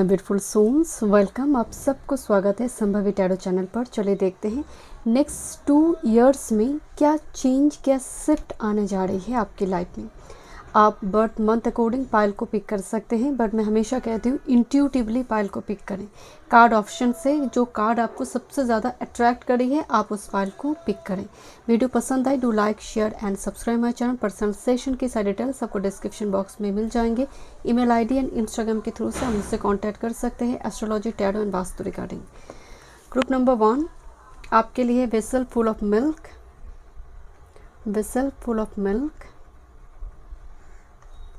My beautiful souls, welcome. आप सबको स्वागत है संभवी टैरो चैनल पर। चलिए देखते हैं नेक्स्ट 2 इयर्स में क्या चेंज, क्या शिफ्ट आने जा रही है आपकी लाइफ में। आप बर्थ मंथ अकॉर्डिंग पाइल को पिक कर सकते हैं, बट मैं हमेशा कहती हूँ इंट्यूटिवली पाइल को पिक करें। कार्ड ऑप्शन से जो कार्ड आपको सबसे ज़्यादा अट्रैक्ट करी है आप उस पाइल को पिक करें। वीडियो पसंद आई do like share and subscribe my channel. Personal session की सारी डिटेल्स आपको डिस्क्रिप्शन बॉक्स में मिल जाएंगे। ईमेल आईडी एंड इंस्टाग्राम के थ्रू से हम मुझसे कॉन्टैक्ट कर सकते हैं astrology, tarot and vastu regarding. Group number 1 आपके लिए vessel full of milk, vessel full of milk.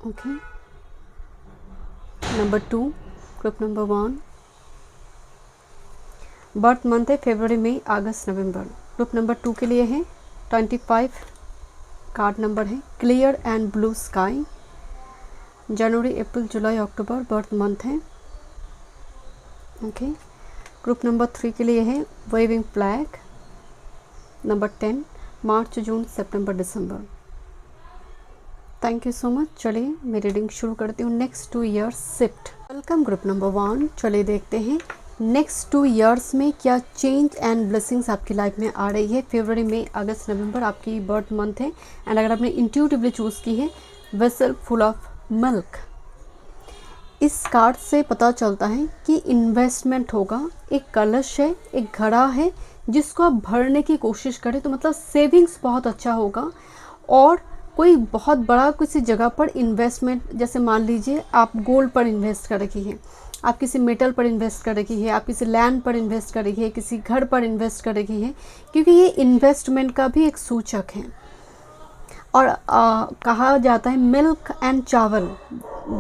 Okay. Number 2 group number 1 birth month है फरवरी, मई, अगस्त, नवंबर। ग्रुप नंबर 2 के लिए है 25 कार्ड नंबर है। क्लियर एंड ब्लू स्काई, जनवरी, अप्रैल, जुलाई, अक्टूबर बर्थ मंथ है। ओके। ग्रुप नंबर 3 के लिए है वेविंग फ्लैग। नंबर 10 मार्च, जून, सितंबर, दिसंबर। Thank you so much. चलिए मैं रीडिंग शुरू करती हूँ। Next 2 years shift. Welcome group number 1। चलिए देखते हैं नेक्स्ट 2 इयर्स में क्या चेंज एंड ब्लेसिंग्स आपकी लाइफ में आ रही है। फरवरी, मई, अगस्त, नवंबर आपकी बर्थ मंथ है। एंड अगर आपने इंट्यूटिवली चूज़ की है वेसल फुल ऑफ मिल्क, इस कार्ड से पता चलता है कि इन्वेस्टमेंट होगा। एक कलश है, एक घड़ा है जिसको आप भरने की कोशिश करें, तो मतलब सेविंग्स बहुत अच्छा होगा। और कोई बहुत बड़ा किसी जगह पर इन्वेस्टमेंट, जैसे मान लीजिए आप गोल्ड पर इन्वेस्ट कर रखी है, आप किसी मेटल पर इन्वेस्ट कर रखी है, आप किसी लैंड पर इन्वेस्ट कर रही है, किसी घर पर इन्वेस्ट कर रखी है, क्योंकि ये इन्वेस्टमेंट का भी एक सूचक है। और कहा जाता है मिल्क एंड चावल,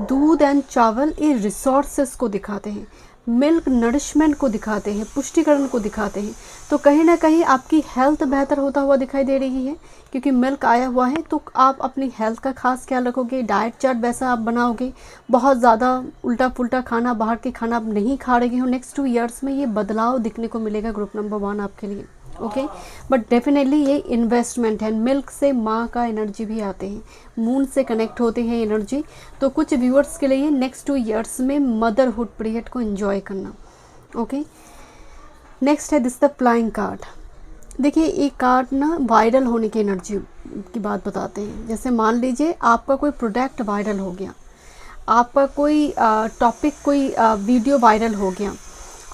दूध एंड चावल ये रिसोर्सेस को दिखाते हैं, मिल्क नरिशमेंट को दिखाते हैं, पुष्टिकरण को दिखाते हैं। तो कहीं ना कहीं आपकी हेल्थ बेहतर होता हुआ दिखाई दे रही है, क्योंकि मिल्क आया हुआ है। तो आप अपनी हेल्थ का खास ख्याल रखोगे, डाइट चार्ट वैसा आप बनाओगे, बहुत ज़्यादा उल्टा पुल्टा खाना, बाहर के खाना आप नहीं खा रही हो। नेक्स्ट 2 इयर्स में ये बदलाव दिखने को मिलेगा ग्रुप नंबर 1 आपके लिए। ओके। बट डेफिनेटली ये इन्वेस्टमेंट है। मिल्क से माँ का एनर्जी भी आते हैं, मून से कनेक्ट होते हैं एनर्जी। तो कुछ व्यूअर्स के लिए नेक्स्ट 2 इयर्स में मदरहुड पीरियड को एंजॉय करना। ओके। नेक्स्ट है दिस द फ्लाइंग कार्ड। देखिए ये कार्ड ना वायरल होने की एनर्जी की बात बताते हैं। जैसे मान लीजिए आपका कोई प्रोडक्ट वायरल हो गया, आपका कोई टॉपिक, कोई वीडियो वायरल हो गया,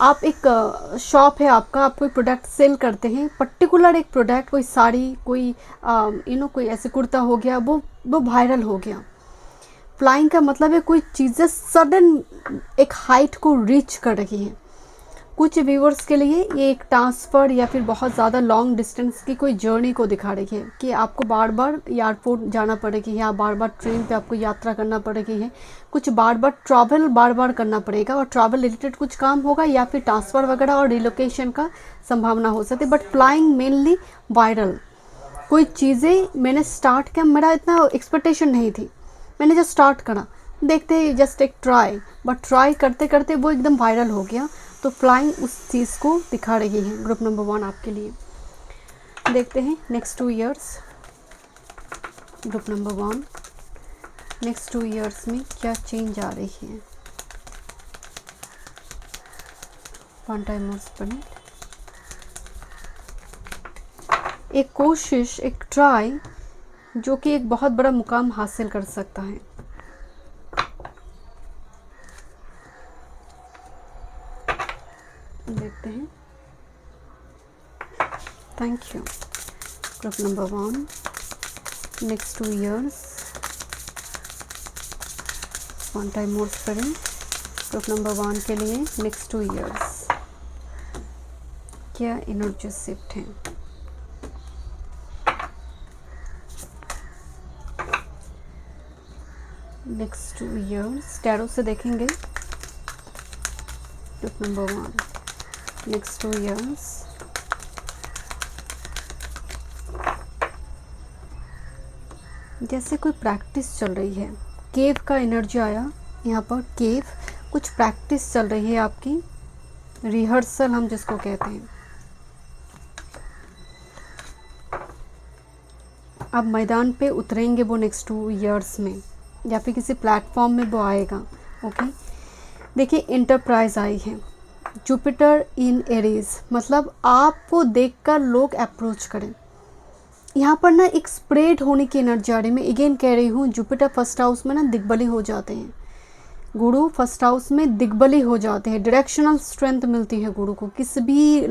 आप एक शॉप है आपका, आप कोई प्रोडक्ट सेल करते हैं, पर्टिकुलर एक प्रोडक्ट, कोई साड़ी, कोई कोई ऐसे कुर्ता हो गया, वो वायरल हो गया। फ्लाइंग का मतलब है कोई चीज़ें सडन एक हाइट को रीच कर रही हैं। कुछ व्यूअर्स के लिए ये एक ट्रांसफ़र या फिर बहुत ज़्यादा लॉन्ग डिस्टेंस की कोई जर्नी को दिखा रही है कि आपको बार बार एयरपोर्ट जाना पड़ेगी, या बार बार ट्रेन पे आपको यात्रा करना पड़ेगी है, कुछ बार बार ट्रैवल बार बार करना पड़ेगा, और ट्रैवल रिलेटेड कुछ काम होगा, या फिर ट्रांसफ़र वगैरह और रिलोकेशन का संभावना हो सकती है। But flying mainly viral. कोई चीज़ें मैंने स्टार्ट किया, मेरा इतना एक्सपेक्टेशन नहीं थी, मैंने जस्ट स्टार्ट करा, देखते जस्ट एक ट्राई, बट ट्राई करते करते वो एकदम वायरल हो गया। तो फ्लाइंग उस चीज़ को दिखा रही है ग्रुप नंबर 1 आपके लिए। देखते हैं next 2 years group number 1, next 2 years में क्या चेंज आ रही है। 1 टाइम मोर स्पिरिट। एक कोशिश, एक ट्राई जो कि एक बहुत बड़ा मुकाम हासिल कर सकता है। देखते हैं। Thank you group number 1, next 2 years. 1 time more spirit group number 1 के लिए नेक्स्ट 2 इयर्स क्या एनर्जी शिफ्ट है। नेक्स्ट 2 इयर्स टैरो से देखेंगे। Group number 1 next 2 years. जैसे कोई प्रैक्टिस चल रही है, केव का एनर्जी आया यहाँ पर। केव, कुछ प्रैक्टिस चल रही है आपकी, रिहर्सल हम जिसको कहते हैं। आप मैदान पे उतरेंगे वो नेक्स्ट 2 इयर्स में, या फिर किसी प्लेटफॉर्म में वो आएगा। ओके। देखिए एंटरप्राइज आई है, जुपिटर इन एरीज, मतलब आपको देखकर लोग अप्रोच करें। यहाँ पर ना एक स्प्रेड होने की एनर्जी आ रही है। मैं अगेन कह रही हूँ, जुपिटर फर्स्ट हाउस में ना दिग्बली हो जाते हैं, गुरु फर्स्ट हाउस में दिग्बली हो जाते हैं, डायरेक्शनल स्ट्रेंथ मिलती है गुरु को, किसी भी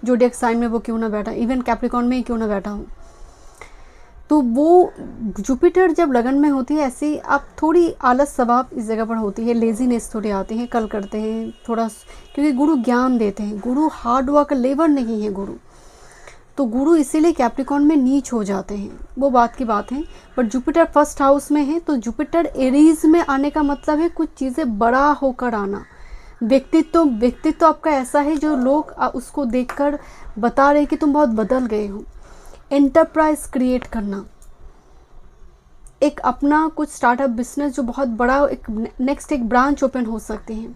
जोडिएक साइन में वो क्यों ना बैठा, इवन कैप्रिकॉन में ही क्यों ना बैठा हो। तो वो जुपिटर जब लगन में होती है ऐसे आप थोड़ी आलस स्वभाव इस जगह पर होती है, लेजीनेस थोड़ी आती है, कल करते हैं थोड़ा, क्योंकि गुरु ज्ञान देते हैं, गुरु हार्ड वर्क लेबर नहीं है गुरु, तो गुरु इसीलिए कैप्रिकॉन में नीच हो जाते हैं, वो बात की बात है। बट जुपिटर फर्स्ट हाउस में है, तो जुपिटर एरीज में आने का मतलब है कुछ चीज़ें बड़ा होकर आना। व्यक्तित्व आपका ऐसा है जो लोग उसको देखकर बता रहे कि तुम बहुत बदल गए हो। एंटरप्राइज क्रिएट करना, एक अपना कुछ स्टार्टअप बिजनेस जो बहुत बड़ा, एक नेक्स्ट एक ब्रांच ओपन हो सकती है,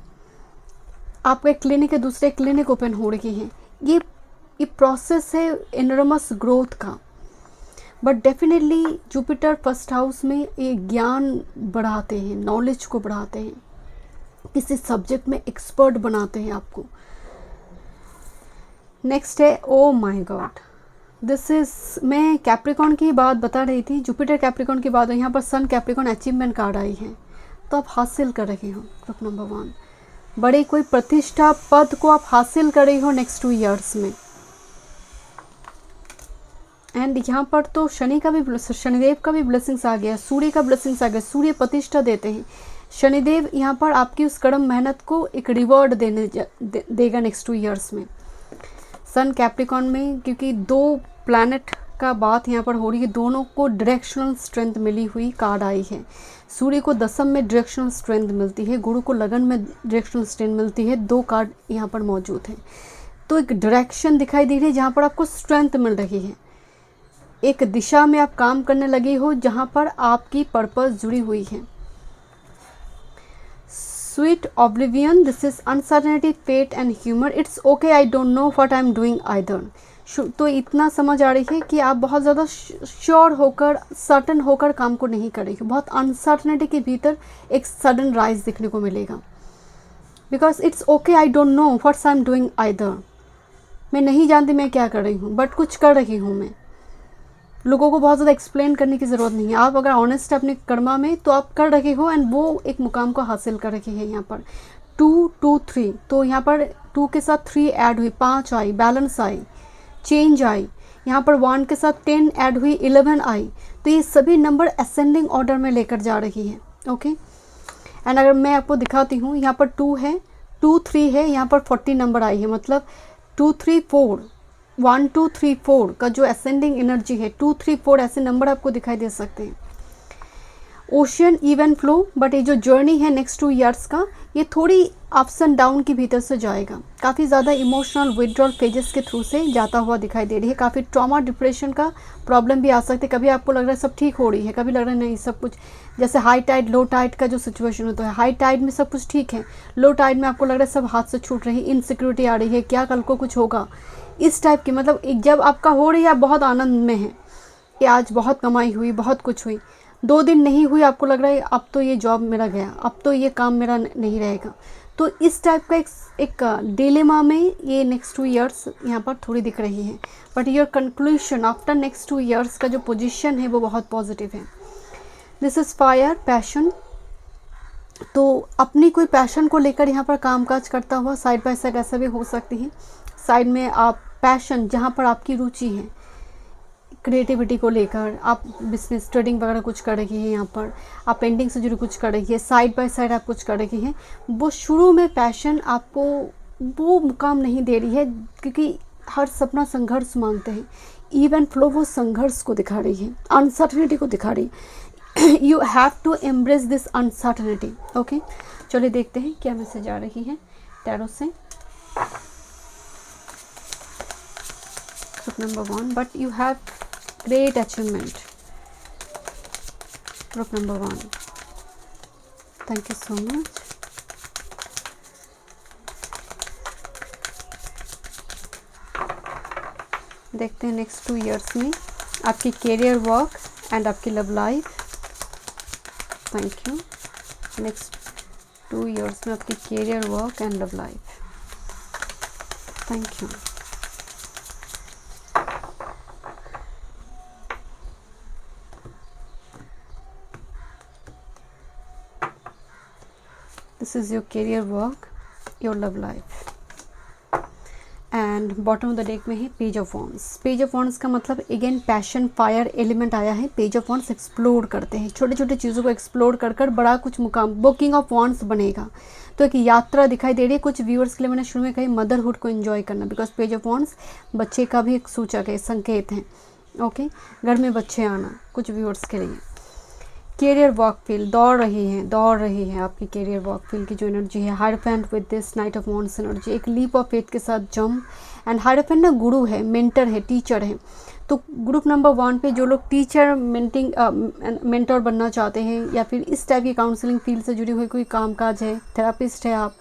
आपका एक क्लिनिक है दूसरे क्लिनिक ओपन हो रही है, ये प्रोसेस है एनॉर्मस ग्रोथ का। But definitely Jupiter first house में ये ज्ञान बढ़ाते हैं, नॉलेज को बढ़ाते हैं, किसी सब्जेक्ट में एक्सपर्ट बनाते हैं आपको। नेक्स्ट है oh my God, this is, मैं कैप्रिकॉन की बात बता रही थी, जुपिटर कैप्रिकॉन की बात, यहाँ पर सन कैप्रिकॉन अचीवमेंट कार्ड आई है, तो आप हासिल कर रहे हो ग्रुप नंबर 1, बड़े कोई प्रतिष्ठा पद को आप हासिल कर रहे हो नेक्स्ट 2 ईयर्स में। एंड यहाँ पर तो शनिदेव का भी ब्लेसिंग्स आ गया, सूर्य का ब्लेसिंग्स आ गया, सूर्य प्रतिष्ठा देते हैं, शनिदेव यहाँ पर आपकी उस कड़म मेहनत को एक रिवॉर्ड देगा नेक्स्ट 2 ईयर्स में। सन कैप्रिकॉन में क्योंकि 2 प्लैनेट का बात यहाँ पर हो रही है, दोनों को डायरेक्शनल स्ट्रेंथ मिली हुई कार्ड आई है। सूर्य को दसम में डायरेक्शनल स्ट्रेंथ मिलती है, गुरु को लगन में डायरेक्शनल स्ट्रेंथ मिलती है, 2 कार्ड यहाँ पर मौजूद हैं। तो एक डायरेक्शन दिखाई दे रही है जहाँ पर आपको स्ट्रेंथ मिल रही है, एक दिशा में आप काम करने लगे हो जहाँ पर आपकी पर्पस जुड़ी हुई है। Sweet oblivion, this is uncertainty, fate and humor. It's okay, I don't know what I'm doing either. तो इतना समझ आ रही है कि आप बहुत ज़्यादा श्योर होकर, सर्टन होकर काम को नहीं कर रही हो, बहुत अनसर्टनिटी के भीतर एक सडन राइज दिखने को मिलेगा। Because it's okay, I don't know what's I am doing either, मैं नहीं जानती मैं क्या कर रही हूँ, बट कुछ कर रही हूँ मैं। लोगों को बहुत ज़्यादा एक्सप्लेन करने की ज़रूरत नहीं है, आप अगर ऑनेस्ट है अपने कर्मा में तो आप कर रहे हो, एंड वो एक मुकाम को हासिल कर रही है। यहाँ पर 2 2 3, तो यहाँ पर 2 के साथ 3 ऐड हुई, 5 आई, बैलेंस आई, चेंज आई, यहाँ पर 1 के साथ 10 ऐड हुई, 11 आई, तो ये सभी नंबर असेंडिंग ऑर्डर में लेकर जा रही है। ओके, एंड अगर मैं आपको दिखाती हूँ, यहाँ पर 2 है, 2 3 है, यहाँ पर 40 नंबर आई है, मतलब 2 3 4, 1 2 3 4 का जो असेंडिंग एनर्जी है, 2 3 4 ऐसे नंबर आपको दिखाई दे सकते हैं। ओशियन इवन फ्लो, बट ये जो जर्नी है नेक्स्ट 2 ईयर्स का, ये थोड़ी अप्स एंड डाउन के भीतर से जाएगा, काफ़ी ज़्यादा इमोशनल विथड्रॉल फेजेस के थ्रू से जाता हुआ दिखाई दे रही है। काफ़ी ट्रॉमा डिप्रेशन का प्रॉब्लम भी आ सकते हैं, कभी आपको लग रहा है सब ठीक हो रही है, कभी लग रहा है नहीं सब कुछ, जैसे हाई टाइड लो टाइड का जो सिचुएशन होता है, हाई टाइड में सब कुछ ठीक है, लो टाइड में आपको लग रहा है सब हाथ से छूट रही है, इनसिक्योरिटी आ रही है, क्या कल को कुछ होगा, इस टाइप की। मतलब एक जब आपका हो रही है आप बहुत आनंद में हैं कि आज बहुत कमाई हुई, बहुत कुछ हुई, 2 दिन नहीं हुई, आपको लग रहा है अब तो ये जॉब मेरा गया, अब तो ये काम मेरा नहीं रहेगा। तो इस टाइप का एक डिलेमा में ये नेक्स्ट 2 ईयर्स यहाँ पर थोड़ी दिख रही है। But your conclusion after next 2 years का जो पोजीशन है वो बहुत पॉजिटिव है। दिस इज़ फायर पैशन, तो अपनी कोई पैशन को लेकर यहाँ पर कामकाज करता हुआ साइड बाय साइड ऐसा भी हो सकती है, साइड में आप पैशन जहाँ पर आपकी रुचि है, क्रिएटिविटी को लेकर आप बिजनेस ट्रेडिंग वगैरह कुछ कर रही है, यहाँ पर आप पेंटिंग से जुड़ी कुछ कर रही है, साइड बाय साइड आप कुछ कर रही हैं, वो शुरू में पैशन आपको वो मुकाम नहीं दे रही है, क्योंकि हर सपना संघर्ष मांगते हैं। इवन फ्लो वो संघर्ष को दिखा रही है, अनसर्टनिटी को दिखा रही है। You have to embrace this uncertainty. Okay, चलिए देखते हैं क्या मैसेज आ रही है टैरो से। Group number 1, but you have great achievement. Group number 1, thank you so much. देखते हैं नेक्स्ट 2 ईयर्स में आपकी कैरियर वर्क एंड आपकी love life. Thank you. Next 2 years में आपकी career, work and love life. Thank you. This is your career, work, your love life. And bottom of the deck में है page of wands. Page of wands का मतलब again passion, fire element आया है। Page of wands explore करते हैं, छोटे छोटे चीज़ों को एक्सप्लोर कर कर बड़ा कुछ मुकाम, बुकिंग ऑफ वॉन्ड्स बनेगा। तो एक यात्रा दिखाई दे रही है कुछ व्यूअर्स के लिए। मैंने शुरू में कही मदरहुड को एंजॉय करना, बिकॉज पेज ऑफ वॉन्ड्स बच्चे का भी एक सूचक है, संकेत है। ओके, घर में बच्चे आना कुछ व्यूअर्स के लिए। कैरियर वर्क फील्ड, दौड़ रही है आपकी कैरियर वर्क फील्ड की जो एनर्जी है। Hierophant with this knight of wands energy, एक लीप ऑफ फेथ के साथ जंप। एंड हायरफेंट ना गुरु है, मेंटर है, टीचर है। तो ग्रुप नंबर 1 पे जो लोग टीचर, मेंटर बनना चाहते हैं या फिर इस टाइप की काउंसलिंग फील्ड से जुड़ी हुई कोई कामकाज है, थेरापिस्ट है आप,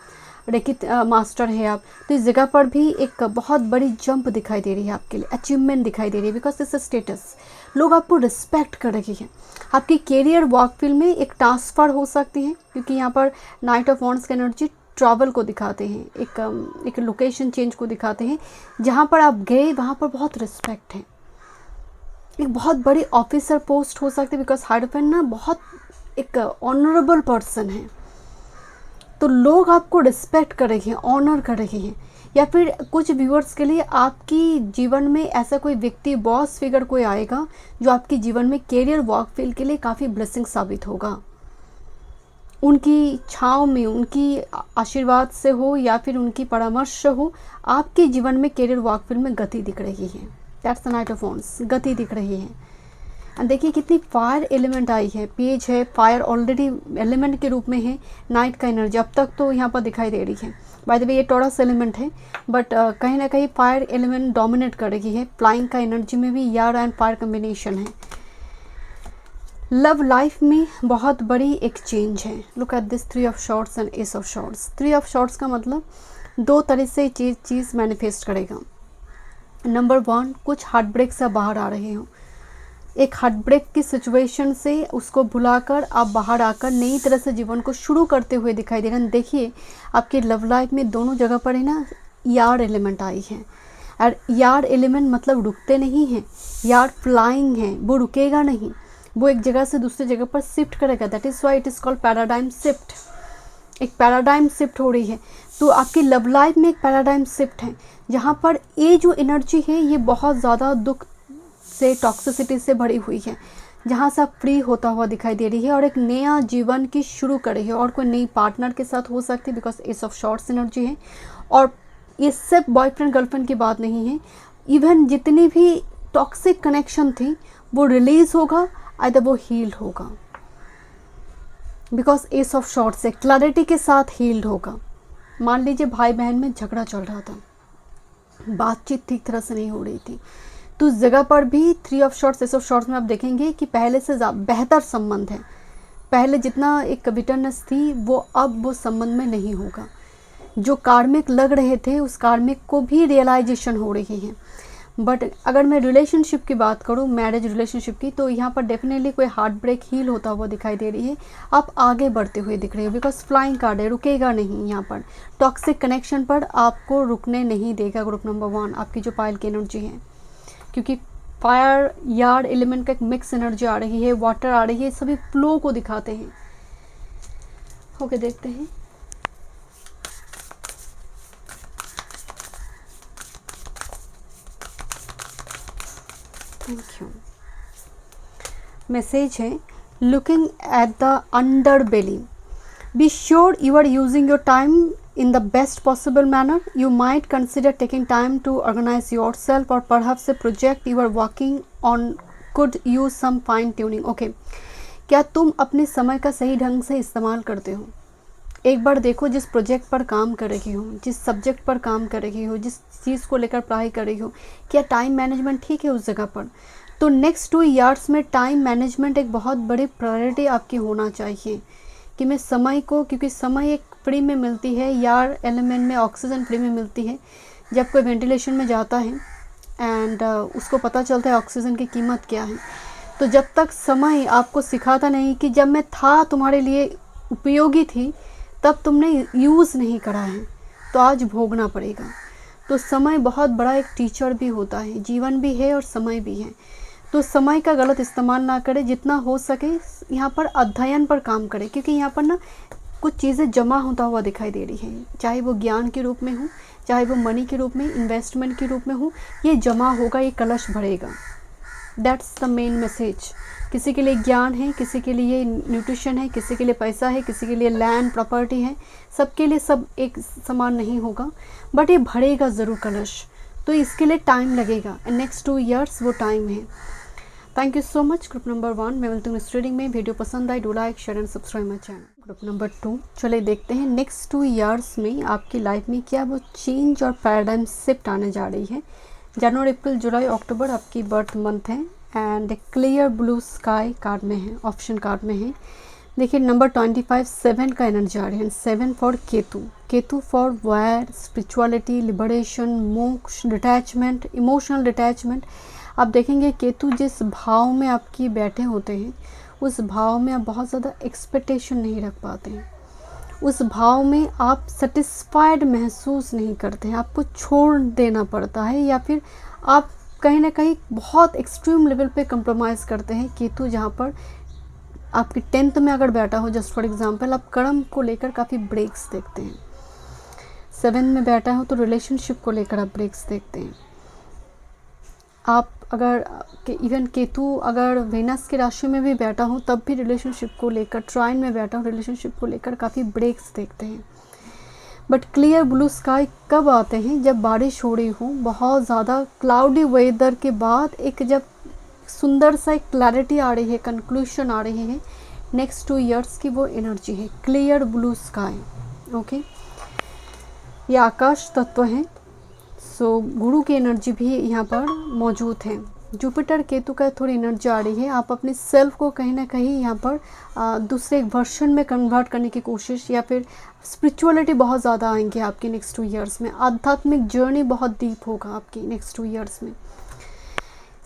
रेकी मास्टर है आप, तो इस जगह पर भी एक बहुत बड़ी जंप दिखाई दे रही है आपके लिए, अचीवमेंट दिखाई दे रही है। बिकॉज दिस स्टेटस, लोग आपको रिस्पेक्ट कर रही है। आपकी कैरियर वर्क फील्ड में एक ट्रांसफ़र हो सकती है, क्योंकि यहाँ पर नाइट ऑफ वॉन्ड्स की एनर्जी ट्रैवल को दिखाते हैं, एक लोकेशन चेंज को दिखाते हैं। जहाँ पर आप गए वहाँ पर बहुत रिस्पेक्ट है। एक बहुत बड़ी ऑफिसर पोस्ट हो सकती है, बिकॉज हायरफेंट ना बहुत एक ऑनरेबल पर्सन है। तो लोग आपको रिस्पेक्ट कर रहे हैं, ऑनर कर रहे हैं। या फिर कुछ व्यूअर्स के लिए आपकी जीवन में ऐसा कोई व्यक्ति, बॉस फिगर कोई आएगा जो आपके जीवन में कैरियर वर्क फील्ड के लिए काफ़ी ब्लेसिंग साबित होगा। उनकी छाँव में, उनकी आशीर्वाद से हो या फिर उनकी परामर्श से हो, आपके जीवन में कैरियर वर्क फील्ड में गति दिख रही है। That's the night of wands, गति दिख रही है। एंड देखिए कितनी फायर एलिमेंट आई है, पेज है, फायर ऑलरेडी एलिमेंट के रूप में है। नाइट का एनर्जी अब तक तो यहाँ पर दिखाई दे रही है। बाय द वे ये टॉरस एलिमेंट है, बट कहीं ना कहीं फायर एलिमेंट डोमिनेट कर रही है। फ्लाइंग का एनर्जी में भी यार एंड फायर कम्बिनेशन है। लव लाइफ में बहुत बड़ी एक चेंज है। Look at this 3 of shorts and S of shorts. 3 of shorts का मतलब दो तरह से चीज़ मैनिफेस्ट करेगा। नंबर 1, कुछ हार्ट ब्रेक से बाहर आ रहे हो। एक हार्ट ब्रेक की सिचुएशन से उसको भुलाकर आप बाहर आकर नई तरह से जीवन को शुरू करते हुए दिखाई दे रहे हैं। देखिए आपके लव लाइफ में दोनों जगह पर है ना यार एलिमेंट आई है। और यार एलिमेंट मतलब रुकते नहीं हैं, यार फ्लाइंग है, वो रुकेगा नहीं, वो एक जगह से दूसरी जगह पर शिफ्ट करेगा। That is why it is called paradigm shift. एक पैराडाइम शिफ्ट हो रही है। तो आपकी लव लाइफ में एक पैराडाइम शिफ्ट है, जहाँ पर ये जो एनर्जी है ये बहुत ज़्यादा दुख से, टॉक्सिसिटी से भरी हुई है, जहाँ से आप फ्री होता हुआ दिखाई दे रही है और एक नया जीवन की शुरू कर रही है। और कोई नई पार्टनर के साथ हो सकती है, because S of shorts energy है। और ये सिर्फ बॉयफ्रेंड गर्लफ्रेंड की बात नहीं है, इवन जितनी भी टॉक्सिक कनेक्शन थी वो रिलीज़ होगा, आइदर वो हील होगा। बिकॉज एस ऑफ शॉर्ट्स से क्लैरिटी के साथ हील्ड होगा। मान लीजिए भाई बहन में झगड़ा चल रहा था, बातचीत ठीक तरह से नहीं हो रही थी, तो उस जगह पर भी 3 of shorts, S of shorts में आप देखेंगे कि पहले से बेहतर संबंध है। पहले जितना एक बिटरनेस थी वो अब वो संबंध में नहीं होगा। जो कार्मिक लग रहे थे उस कार्मिक को भी रियलाइजेशन हो रही है। बट अगर मैं रिलेशनशिप की बात करूँ, मैरिज रिलेशनशिप की, तो यहाँ पर डेफिनेटली कोई हार्ट ब्रेक हील होता हुआ दिखाई दे रही है। आप आगे बढ़ते हुए दिख रहे हो, बिकॉज फ्लाइंग कार्ड है, रुकेगा नहीं। यहाँ पर टॉक्सिक कनेक्शन पर आपको रुकने नहीं देगा ग्रुप नंबर 1, आपकी जो पायल की एनर्जी है। क्योंकि फायर यार्ड एलिमेंट का एक मिक्स एनर्जी आ रही है, वाटर आ रही है, सभी फ्लो को दिखाते हैं। ओके, देखते हैं। Thank you. मैसेज है, looking at the underbelly, be sure you are using your time in the best possible manner. You might consider taking time to organize yourself, or perhaps a project you are working on could use some fine tuning. Okay, क्या तुम अपने समय का सही ढंग से इस्तेमाल करते हो? एक बार देखो, जिस प्रोजेक्ट पर काम कर रही हो, जिस सब्जेक्ट पर काम कर रही हो, जिस चीज़ को लेकर पढ़ाई कर रही हो, क्या टाइम मैनेजमेंट ठीक है उस जगह पर? तो नेक्स्ट 2 ईयर्स में टाइम मैनेजमेंट एक बहुत बड़ी प्रायोरिटी आपकी होना चाहिए कि मैं समय को, क्योंकि समय एक फ्री में मिलती है, यार एलिमेंट में ऑक्सीजन फ्री में मिलती है। जब कोई वेंटिलेशन में जाता है एंड उसको पता चलता है ऑक्सीजन की कीमत क्या है। तो जब तक समय आपको सिखाता नहीं कि जब मैं था तुम्हारे लिए उपयोगी थी, तब तुमने यूज़ नहीं करा है, तो आज भोगना पड़ेगा। तो समय बहुत बड़ा एक टीचर भी होता है, जीवन भी है और समय भी है। तो समय का गलत इस्तेमाल ना करें, जितना हो सके यहाँ पर अध्ययन पर काम करें, क्योंकि यहाँ पर ना कुछ चीज़ें जमा होता हुआ दिखाई दे रही हैं, चाहे वो ज्ञान के रूप में हो, चाहे वो मनी के रूप में, इन्वेस्टमेंट के रूप में हो, ये जमा होगा, ये कलश भरेगा। That's the main message. किसी के लिए ज्ञान है, किसी के लिए न्यूट्रिशन है, किसी के लिए पैसा है, किसी के लिए लैंड प्रॉपर्टी है, सबके लिए सब एक समान नहीं होगा, बट ये भरेगा ज़रूर कलश। तो इसके लिए टाइम लगेगा, नेक्स्ट 2 ईयर्स वो टाइम है। Thank you so much. Group number 1 मैं मिलती हूँ इस रीडिंग में। वीडियो पसंद आई, do like share and subscribe my channel. Group number 2, चलिए देखते हैं नेक्स्ट 2 ईयर्स में आपकी लाइफ में क्या वो चेंज और पैराडाइम शिफ्ट आने जा रही है। जनवरी, अप्रैल, जुलाई, अक्टूबर आपकी बर्थ मंथ है and clear blue sky card में है, ऑप्शन कार्ड में है। देखिए नंबर 25 7 का एनर्जी आ रही है। 7 for Ketu, Ketu for wire, spirituality, liberation, मोक्ष, डिटैचमेंट, इमोशनल डिटैचमेंट। आप देखेंगे केतु जिस भाव में आपकी बैठे होते हैं, उस भाव में आप बहुत ज़्यादा एक्सपेक्टेशन नहीं रख पाते हैं, उस भाव में आप सेटिस्फाइड महसूस नहीं करते हैं, आपको छोड़ देना पड़ता है, या फिर आप कहीं ना कहीं बहुत एक्सट्रीम लेवल पे कंप्रोमाइज़ करते हैं। केतु जहाँ पर आपकी 10th में अगर बैठा हो, जस्ट फॉर एग्जांपल, आप कर्म को लेकर काफ़ी ब्रेक्स देखते हैं। 7 में बैठा हो तो रिलेशनशिप को लेकर आप ब्रेक्स देखते हैं। आप अगर इवन केतु अगर वेनस के राशि में भी बैठा हो तब भी रिलेशनशिप को लेकर, ट्राइन में बैठा हो रिलेशनशिप को लेकर काफ़ी ब्रेक्स देखते हैं। बट क्लियर ब्लू स्काई कब आते हैं? जब बारिश हो रही हो, बहुत ज़्यादा क्लाउडी वेदर के बाद एक जब सुंदर सा एक क्लैरिटी आ रही है, कंक्लूशन आ रही है, नेक्स्ट 2 ईयर्स की वो एनर्जी है क्लियर ब्लू स्काई। ओके, ये आकाश तत्व है, सो गुरु की एनर्जी भी यहाँ पर मौजूद है। जुपिटर केतु का थोड़ी एनर्जी आ रही है। आप अपने सेल्फ को कहीं ना कहीं यहाँ पर दूसरे वर्शन में कन्वर्ट करने की कोशिश, या फिर स्पिरिचुअलिटी बहुत ज़्यादा आएंगे आपके नेक्स्ट 2 ईयर्स में। आध्यात्मिक जर्नी बहुत डीप होगा आपकी नेक्स्ट 2 ईयर्स में।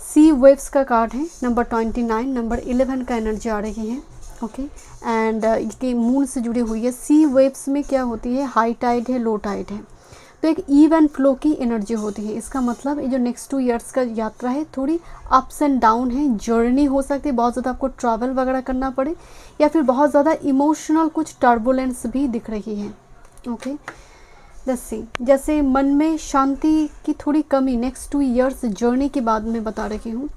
सी वेव्स का कार्ड है, नंबर 29, नंबर 11 का एनर्जी आ रही है। ओके, एंड ये मून से जुड़ी हुई है। सी वेव्स में क्या होती है? हाई टाइड है, लो टाइड है, तो एक ईवन फ्लो की एनर्जी होती है। इसका मतलब ये जो नेक्स्ट 2 ईयर्स का यात्रा है थोड़ी अप्स एंड डाउन है, जर्नी हो सकती है, बहुत ज़्यादा आपको ट्रैवल वगैरह करना पड़े, या फिर बहुत ज़्यादा इमोशनल कुछ टर्बुलेंस भी दिख रही है। ओके, लेट्स सी, जैसे मन में शांति की थोड़ी कमी नेक्स्ट 2 ईयर्स जर्नी के बाद में बता रही हूँ।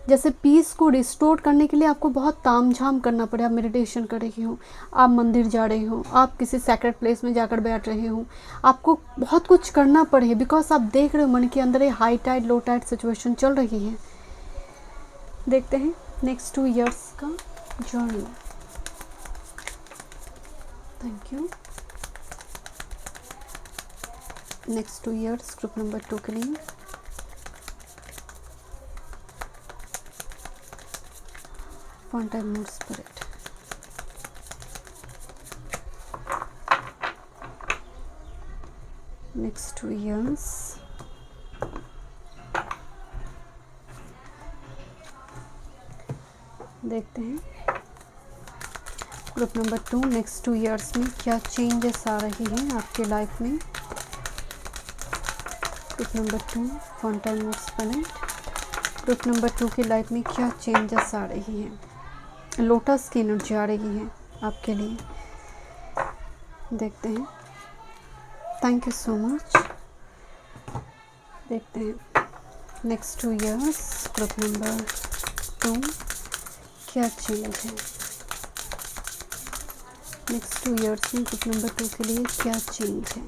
जैसे पीस को रिस्टोर करने के लिए आपको बहुत तामझाम करना पड़े। आप मेडिटेशन कर रहे हो, आप मंदिर जा रहे हो, आप किसी सैक्रेड प्लेस में जाकर बैठ रहे हो, आपको बहुत कुछ करना पड़े, बिकॉज आप देख रहे हो मन के अंदर ये high tide low tide situation चल रही है। देखते हैं नेक्स्ट 2 ईयर्स का journey. Thank you. Next 2 years group number 2 के लिए one time more spirit। next 2 years देखते हैं ग्रुप नंबर 2 नेक्स्ट 2 ईयर्स में क्या चेंजेस आ रही हैं आपके लाइफ में। Group number 2 one time more spirit। Group number 2 की लाइफ में क्या चेंजेस आ रही हैं। लोटस की एनर्जी आ रही है आपके लिए, देखते हैं। Thank you so much. देखते हैं नेक्स्ट 2 ईयर्स ग्रुप नंबर 2 क्या चेंज है। नेक्स्ट 2 ईयर्स में ग्रुप नंबर 2 के लिए क्या चेंज है।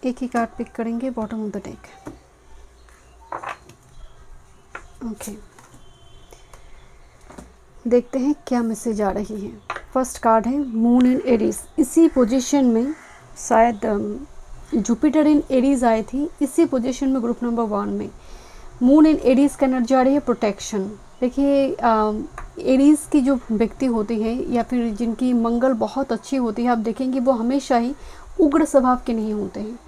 एक ही कार्ड पिक करेंगे, bottom of the deck. Okay, देखते हैं क्या मैसेज आ रही है। फर्स्ट कार्ड है मून इन एरीज। इसी पोजीशन में शायद जुपिटर इन एरीज आई थी, इसी पोजीशन में ग्रुप नंबर 1 में मून इन एरीज का एनर्जी आ रही है प्रोटेक्शन। देखिए एरीज की जो व्यक्ति होती है या फिर जिनकी मंगल बहुत अच्छी होती है, आप देखेंगे वो हमेशा ही उग्र स्वभाव के नहीं होते हैं।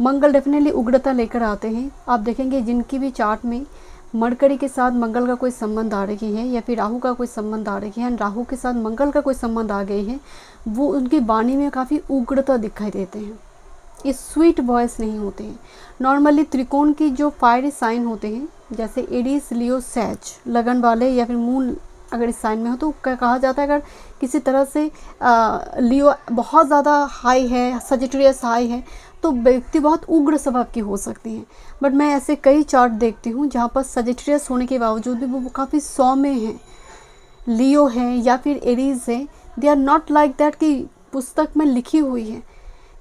मंगल डेफिनेटली उग्रता लेकर आते हैं। आप देखेंगे जिनकी भी चार्ट में मरकरी के साथ मंगल का कोई संबंध आ रही है या फिर राहु का कोई संबंध आ रही है, राहु के साथ मंगल का कोई संबंध आ गई है, वो उनकी वाणी में काफ़ी उग्रता दिखाई देते हैं। ये स्वीट वॉइस नहीं होते हैं। नॉर्मली त्रिकोण की जो फायरी साइन होते हैं जैसे एरीज, लियो, सैज लगन वाले या फिर मून अगर इस साइन में हो तो कहा जाता है अगर किसी तरह से लियो बहुत ज़्यादा हाई है, सजिटेरियस हाई है, तो व्यक्ति बहुत उग्र स्वभाव की हो सकती हैं। बट मैं ऐसे कई चार्ट देखती हूँ जहाँ पर सजिटेरियस होने के बावजूद भी वो काफ़ी सौम्य हैं, लियो है या फिर एरीज है। They are not like that कि पुस्तक में लिखी हुई है,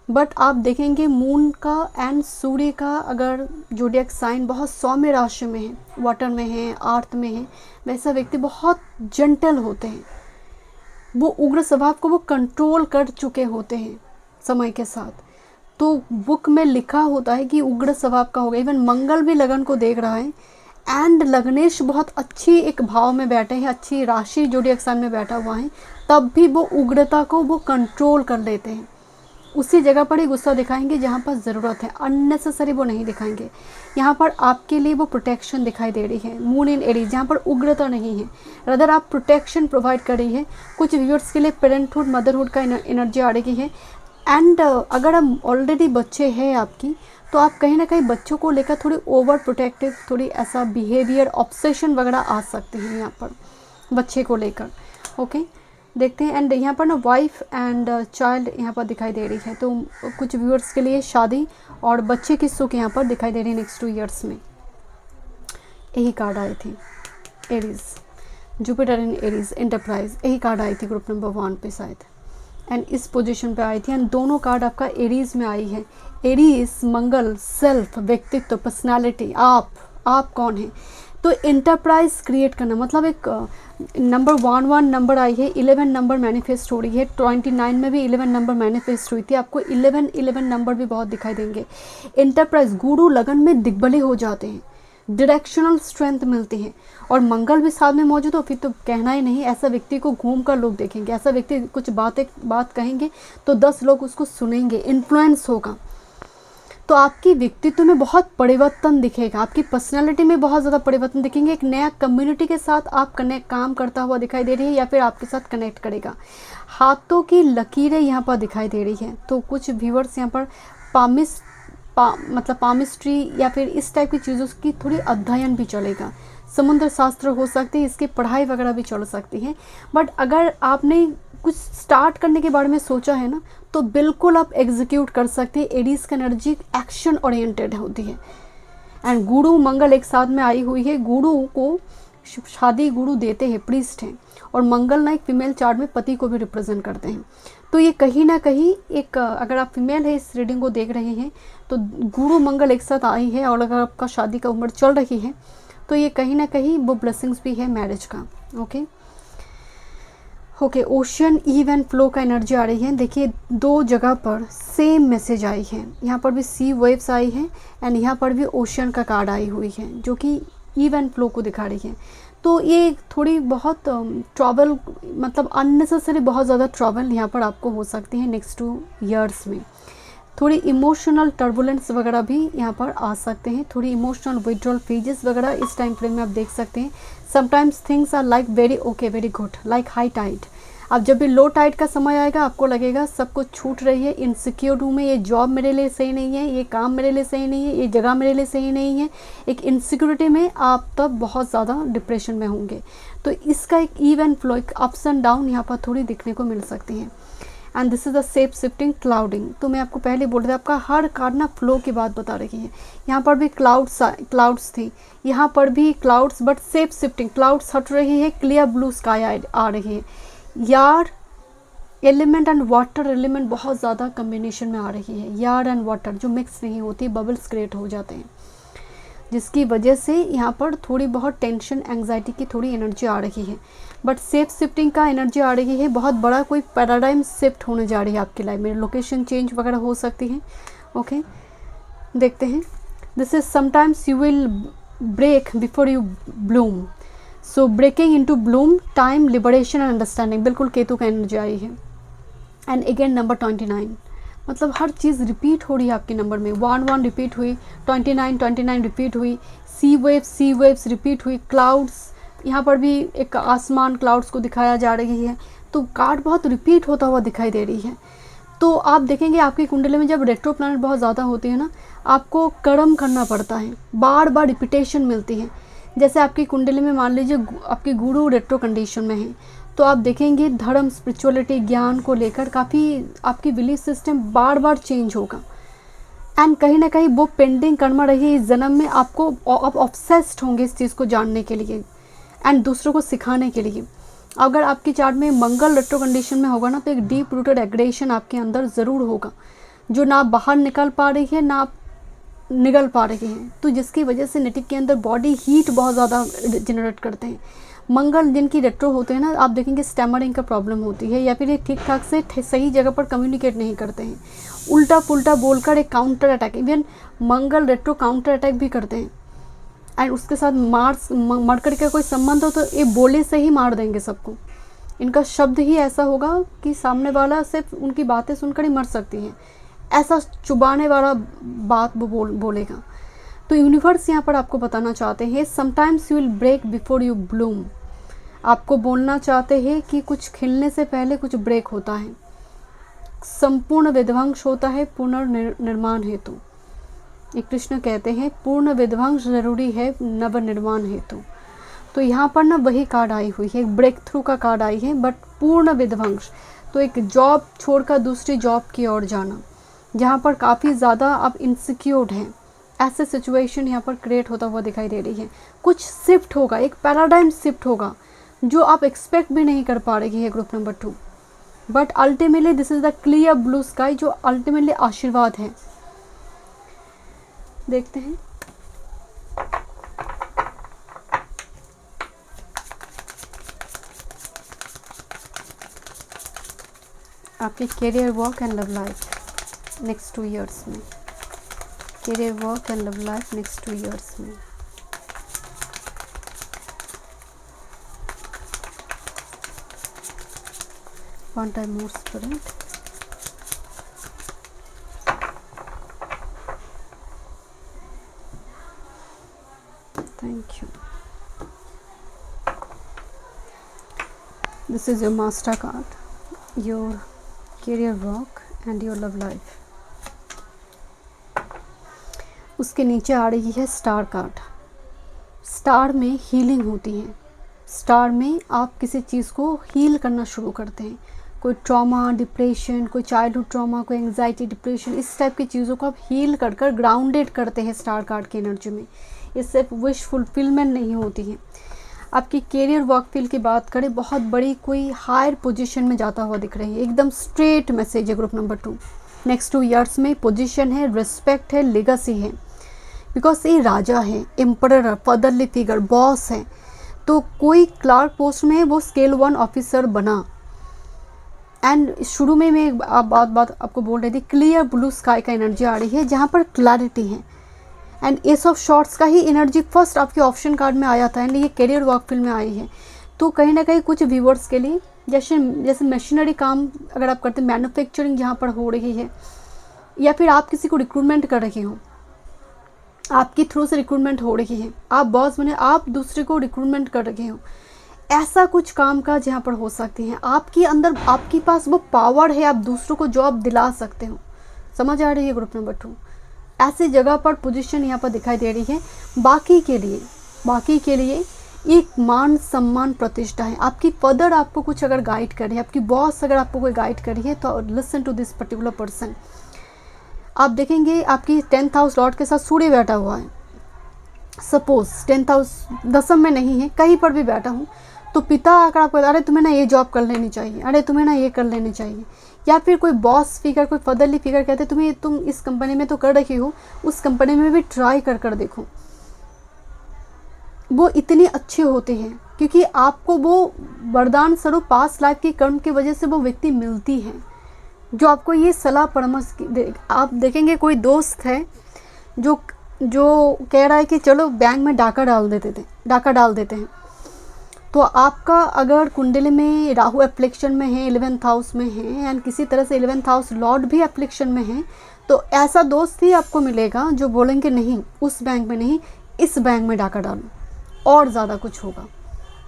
बट आप देखेंगे मून का एंड सूर्य का अगर जोडियक साइन बहुत सौम्य राशि में है, वाटर में है, अर्थ में है, वैसा व्यक्ति बहुत जेंटल होते हैं। वो उग्र स्वभाव को वो कंट्रोल कर चुके होते हैं समय के साथ। तो बुक में लिखा होता है कि उग्र स्वभाव का होगा। इवन मंगल भी लगन को देख रहा है एंड लग्नेश बहुत अच्छी एक भाव में बैठे हैं, अच्छी राशि जोडियक साइन में बैठा हुआ है, तब भी वो उग्रता को वो कंट्रोल कर लेते हैं। उसी जगह पर ही गुस्सा दिखाएंगे जहाँ पर ज़रूरत है, अननेसेसरी वो नहीं दिखाएंगे। यहाँ पर आपके लिए वो प्रोटेक्शन दिखाई दे रही है। मून इन एरीज जहाँ पर उग्रता नहीं है, रदर आप प्रोटेक्शन प्रोवाइड कर रही है। कुछ व्यूअर्स के लिए पेरेंटहुड, मदरहुड का एनर्जी आ रही है। एंड अगर हम ऑलरेडी बच्चे हैं आपकी, तो आप कहीं ना कहीं बच्चों को लेकर थोड़ी ओवर प्रोटेक्टिव, थोड़ी ऐसा बिहेवियर, ऑब्सेशन वगैरह आ सकते हैं यहाँ पर बच्चे को लेकर। ओके, देखते हैं। एंड यहाँ पर ना वाइफ एंड चाइल्ड यहाँ पर दिखाई दे रही है, तो कुछ व्यूअर्स के लिए शादी और बच्चे की सुख यहाँ पर दिखाई दे रही है नेक्स्ट 2 ईयर्स में। यही कार्ड आए थे, Aries, Jupiter in Aries, enterprise, यही कार्ड आई थी ग्रुप नंबर 1 पे शायद, एंड इस पोजीशन पे आई थी। एंड दोनों कार्ड आपका एरीज में आई है। एरीज मंगल, सेल्फ, व्यक्तित्व, पर्सनालिटी, आप कौन है। तो एंटरप्राइज क्रिएट करना मतलब एक नंबर 1 नंबर आई है, 11 नंबर मैनिफेस्ट हो रही है। 29 में भी 11 नंबर मैनिफेस्ट हुई थी। आपको 11 नंबर भी बहुत दिखाई देंगे। एंटरप्राइज, गुरु लगन में दिग्बले हो जाते हैं, डायरेक्शनल स्ट्रेंथ मिलती है, और मंगल भी साथ में मौजूद हो फिर तो कहना ही नहीं। ऐसा व्यक्ति को घूम कर लोग देखेंगे, ऐसा व्यक्ति कुछ बात कहेंगे तो 10 लोग उसको सुनेंगे, इन्फ्लुएंस होगा। तो आपकी व्यक्तित्व में बहुत परिवर्तन दिखेगा, आपकी पर्सनालिटी में बहुत ज़्यादा परिवर्तन दिखेंगे। एक नया कम्युनिटी के साथ आप काम करता हुआ दिखाई दे रही है या फिर आपके साथ कनेक्ट करेगा। हाथों की लकीरें यहाँ पर दिखाई दे रही है। तो कुछ व्यूअर्स यहाँ पर मतलब पामिस्ट्री या फिर इस टाइप की चीज़ों की थोड़ी अध्ययन भी चलेगा। समुद्र शास्त्र हो सकती है, इसकी पढ़ाई वगैरह भी चल सकती है। बट अगर आपने कुछ स्टार्ट करने के बारे में सोचा है ना, तो बिल्कुल आप एग्जीक्यूट कर सकते हैं। एरीज का एनर्जी एक्शन ओरिएंटेड होती है। एंड गुरु मंगल एक साथ में आई हुई है। गुरु को शादी गुरु देते हैं, प्रीस्ट हैं, और मंगल ना एक फीमेल चार्ट में पति को भी रिप्रेजेंट करते हैं। तो ये कहीं ना कहीं एक, अगर आप फीमेल है इस रीडिंग को देख रहे हैं, तो गुरु मंगल एक साथ आई है, और अगर आपका शादी का उम्र चल रही है तो ये कहीं ना कहीं वो ब्लेसिंग्स भी है मैरिज का। Okay, ocean ebb and flow का एनर्जी आ रही है। देखिए 2 जगह पर सेम मैसेज आई है। यहाँ पर भी सी वेव्स आई है एंड यहाँ पर भी ओशियन का कार्ड आई हुई है, जो कि ईव एंड फ्लो को दिखा रही है। तो ये थोड़ी बहुत ट्रबल, मतलब अननेसेसरी बहुत ज़्यादा ट्रबल यहाँ पर आपको हो सकती है नेक्स्ट 2 ईयर्स में। थोड़ी इमोशनल टर्बुलेंस वगैरह भी यहाँ पर आ सकते हैं, थोड़ी इमोशनल विड्रॉल फेजेस वगैरह इस टाइम फ्रेम में आप देख सकते हैं। Sometimes things are like very okay, very good, like high tide. अब जब भी लो टाइड का समय आएगा, आपको लगेगा सब कुछ छूट रही है, इनसिक्योर हूँ मैं, ये जॉब मेरे लिए सही नहीं है, ये काम मेरे लिए सही नहीं है, ये जगह मेरे लिए सही नहीं है। एक इनसिक्योरिटी में आप तब बहुत ज़्यादा डिप्रेशन में होंगे। तो इसका एक इवन फ्लो, एक अप्स एंड डाउन यहाँ पर थोड़ी दिखने को मिल सकती है। And this is the shape shifting clouding. तो मैं आपको पहले बोल रहा था, आपका हर कार्ड ना फ्लो की बात बता रही है। यहाँ पर भी क्लाउड्स थी, यहाँ पर भी clouds, but shape shifting, clouds हट रही है, क्लियर ब्लू स्काई आ रही है। यार एलिमेंट एंड वाटर एलिमेंट बहुत ज़्यादा कम्बिनेशन में आ रही है। यार एंड वाटर जो मिक्स नहीं होती, बबल्स क्रिएट हो जाते हैं, जिसकी वजह से यहाँ पर थोड़ी बहुत टेंशन, एंग्जाइटी की थोड़ी एनर्जी आ रही है। बट सेफ शिफ्टिंग का एनर्जी आ रही है। बहुत बड़ा कोई पैराडाइम शिफ्ट होने जा रही है आपकी लाइफ में, लोकेशन चेंज वगैरह हो सकती है। ओके, देखते हैं। This is sometimes you will break before you bloom, so breaking into bloom, time, liberation and understanding. बिल्कुल केतु का एनर्जी आई है। एंड अगेन नंबर 29, मतलब हर चीज़ रिपीट हो रही है आपके नंबर में। 1 रिपीट हुई, 29 रिपीट हुई, सी वेव्स रिपीट हुई, क्लाउड्स, यहाँ पर भी एक आसमान क्लाउड्स को दिखाया जा रही है। तो कार्ड बहुत रिपीट होता हुआ दिखाई दे रही है। तो आप देखेंगे आपकी कुंडली में जब रेट्रो प्लैनेट बहुत ज़्यादा होती है ना, आपको कर्म करना पड़ता है, बार बार रिपीटेशन मिलती है। जैसे आपकी कुंडली में मान लीजिए आपके गुरु रेट्रो कंडीशन में है, तो आप देखेंगे धर्म, स्पिरिचुअलिटी, ज्ञान को लेकर काफ़ी आपकी बिलीफ सिस्टम बार बार चेंज होगा। एंड कहीं ना कहीं वो पेंडिंग कर्म रही है इस जन्म में, आपको आप ऑब्सेस्ड होंगे इस चीज़ को जानने के लिए एंड दूसरों को सिखाने के लिए। अगर आपकी चार्ट में मंगल रेट्रो कंडीशन में होगा ना, तो एक डीप रूटेड एग्रेशन आपके अंदर ज़रूर होगा, जो ना बाहर निकल पा रही है ना आप निकल पा रही हैं, तो जिसकी वजह से नेटिव के अंदर बॉडी हीट बहुत ज़्यादा जनरेट करते हैं। मंगल जिनकी रेट्रो होते हैं ना, आप देखेंगे स्टैमरिंग का प्रॉब्लम होती है, या फिर ये ठीक ठाक से सही जगह पर कम्युनिकेट नहीं करते हैं, उल्टा पुल्टा बोलकर एक काउंटर अटैक, इवन मंगल रेट्रो काउंटर अटैक भी करते हैं। एंड उसके साथ मरकर का कोई संबंध हो तो ये बोले से ही मार देंगे सबको। इनका शब्द ही ऐसा होगा कि सामने वाला सिर्फ उनकी बातें सुनकर ही मर सकती है, ऐसा चुबाने वाला बात वो बोलेगा। तो यूनिवर्स यहाँ पर आपको बताना चाहते हैं, sometimes you will break before you bloom. आपको बोलना चाहते हैं कि कुछ खिलने से पहले कुछ ब्रेक होता है, संपूर्ण विध्वंस होता है पुनर्निर्माण हेतु। ये कृष्ण कहते हैं पूर्ण विध्वंस जरूरी है नवनिर्माण हेतु। तो यहाँ पर ना वही कार्ड आई हुई है, एक ब्रेक थ्रू का कार्ड आई है, बट पूर्ण विध्वंस, तो एक जॉब छोड़कर दूसरी जॉब की ओर जाना, जहाँ पर काफ़ी ज़्यादा आप इनसिक्योर्ड हैं, ऐसे सिचुएशन यहाँ पर क्रिएट होता हुआ दिखाई दे रही है। कुछ शिफ्ट होगा, एक पैराडाइम शिफ्ट होगा जो आप एक्सपेक्ट भी नहीं कर पा रही है group number 2, but ultimately this is the clear blue sky, जो अल्टीमेटली आशीर्वाद है। देखते हैं आपके career, work and love life next 2 years में। Career, work and love life next 2 years में। One time more spirit. Thank you. This is your master card, your career, work and your love life. उसके नीचे आ रही है star card. Star में healing होती है, star में आप किसी चीज़ को हील करना शुरू करते हैं, कोई ट्रॉमा, डिप्रेशन, कोई चाइल्डहुड ट्रॉमा, कोई एंग्जाइटी, डिप्रेशन, इस टाइप की चीज़ों को आप हील कर कर ग्राउंडेड करते हैं स्टार कार्ड की एनर्जी में। इससे विश फुलफिलमेंट नहीं होती है। आपकी कैरियर, वर्क फील्ड की बात करें, बहुत बड़ी कोई हायर पोजीशन में जाता हुआ दिख रही है, एकदम स्ट्रेट मैसेज है ग्रुप नंबर 2। नेक्स्ट 2 इयर्स में पोजीशन है, रिस्पेक्ट है, लेगेसी है, बिकॉज ये राजा है, एम्परर, फादरली फिगर, बॉस है। तो कोई क्लार्क पोस्ट में वो स्केल 1 ऑफिसर बना। एंड शुरू में मैं बात आपको बोल रही थी, क्लियर ब्लू स्काई का एनर्जी आ रही है जहाँ पर क्लैरिटी है। एंड एस ऑफ शॉर्ट्स का ही एनर्जी फर्स्ट आपके ऑप्शन कार्ड में आया था, एंड ये करियर, वर्क फील्ड में आई है। तो कहीं ना कहीं कुछ व्यूवर्स के लिए, जैसे मशीनरी काम अगर आप करते हैं, मैन्युफैक्चरिंग जहाँ पर हो रही है, या फिर आप किसी को रिक्रूटमेंट कर रहे हो, आपके थ्रू से रिक्रूटमेंट हो रही है, आप बॉस बने, आप दूसरे को रिक्रूटमेंट कर रहे हो, ऐसा कुछ काम काज यहाँ पर हो सकती हैं। आपके अंदर, आपके पास वो पावर है, आप दूसरों को जॉब दिला सकते हो। समझ आ रही है ग्रुप नंबर 2? ऐसी जगह पर पोजीशन यहाँ पर दिखाई दे रही है। बाकी के लिए एक मान, सम्मान, प्रतिष्ठा है। आपकी फादर आपको कुछ अगर गाइड कर रही है, आपकी बॉस अगर आपको कोई गाइड कर रही है, तो listen to this particular person. आप देखेंगे आपकी 10th हाउस लॉर्ड के साथ सूर्य बैठा हुआ है। सपोज 10th हाउस दसम में नहीं है, कहीं पर भी बैठा हूँ, तो पिता अगर आपको, अरे तुम्हें ना ये जॉब कर लेनी चाहिए, अरे तुम्हें ना ये कर लेनी चाहिए, या फिर कोई बॉस फिगर, कोई फादरली फिगर कहते तुम इस कंपनी में तो कर रही हो, उस कंपनी में भी ट्राई कर देखो। वो इतने अच्छे होते हैं क्योंकि आपको वो वरदान स्वरूप पास्ट लाइफ की कर्म की वजह से वो व्यक्ति मिलती है जो आपको ये सलाह परामर्श आप देखेंगे कोई दोस्त है जो कह रहा है कि चलो बैंक में डाका डाल देते हैं, तो आपका अगर कुंडली में राहु एप्लिक्शन में है, 11th हाउस में है, एंड किसी तरह से 11th हाउस लॉर्ड भी एप्लिक्शन में है, तो ऐसा दोस्त ही आपको मिलेगा जो बोलेंगे नहीं उस बैंक में नहीं, इस बैंक में डाका डालो और ज़्यादा कुछ होगा,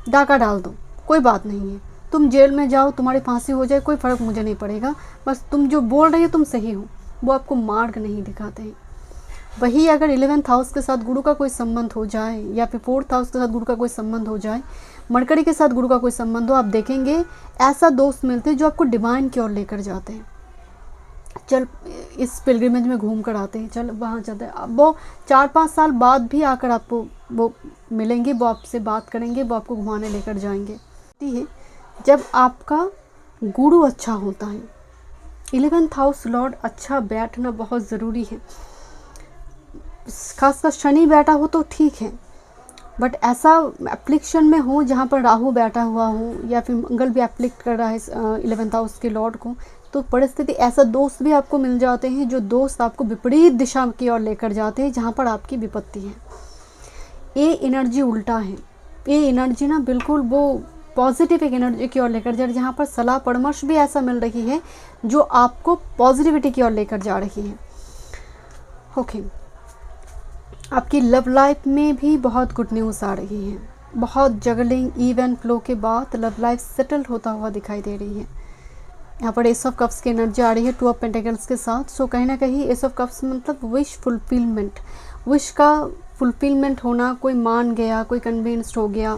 डाका डाल दो, कोई बात नहीं है, तुम जेल में जाओ, तुम्हारी फांसी हो जाए, कोई फ़र्क मुझे नहीं पड़ेगा, बस तुम जो बोल रही हो तुम सही हो। वो आपको मार्ग नहीं दिखाते हैं। वही अगर 11th हाउस के साथ गुरु का कोई संबंध हो जाए, या फिर 4th हाउस के साथ गुरु का कोई संबंध हो जाए, मरकरी के साथ गुरु का कोई संबंध हो, आप देखेंगे ऐसा दोस्त मिलते हैं जो आपको डिवाइन की ओर लेकर जाते हैं। चल इस पिलग्रिमेज में घूम कर आते हैं, चल वहाँ जाते हैं। अब वो 4-5 साल बाद भी आकर आपको वो मिलेंगे, वो आपसे बात करेंगे, वो आपको घुमाने लेकर जाएंगे। है जब आपका गुरु अच्छा होता है, 11th हाउस लॉर्ड अच्छा बैठना बहुत ज़रूरी है। खासकर शनि बैठा हो तो ठीक है, बट ऐसा एप्लिक्शन में हो जहाँ पर राहु बैठा हुआ हो, या फिर मंगल भी एप्लिक्ट कर रहा है 11th हाउस के लॉर्ड को, तो परिस्थिति ऐसा दोस्त भी आपको मिल जाते हैं जो दोस्त आपको विपरीत दिशा की ओर लेकर जाते हैं जहाँ पर आपकी विपत्ति है। ये एनर्जी उल्टा है, ये एनर्जी ना बिल्कुल वो पॉजिटिव एक एनर्जी की ओर लेकर जा रही है, जहाँ पर सलाह परामर्श भी ऐसा मिल रही है जो आपको पॉजिटिविटी की ओर लेकर जा रही है। ओके, आपकी लव लाइफ में भी बहुत गुड न्यूज़ आ रही है। बहुत जगलिंग इवन फ्लो के बाद लव लाइफ सेटल होता हुआ दिखाई दे रही है। यहाँ पर एस ऑफ कप्स की एनर्जी आ रही है 2 ऑफ पेंटिकल्स के साथ। सो कहीं ना कहीं एस ऑफ कप्स मतलब विश फुलफिलमेंट, विश का फुलफिलमेंट होना, कोई मान गया, कोई कन्विंस्ड हो गया।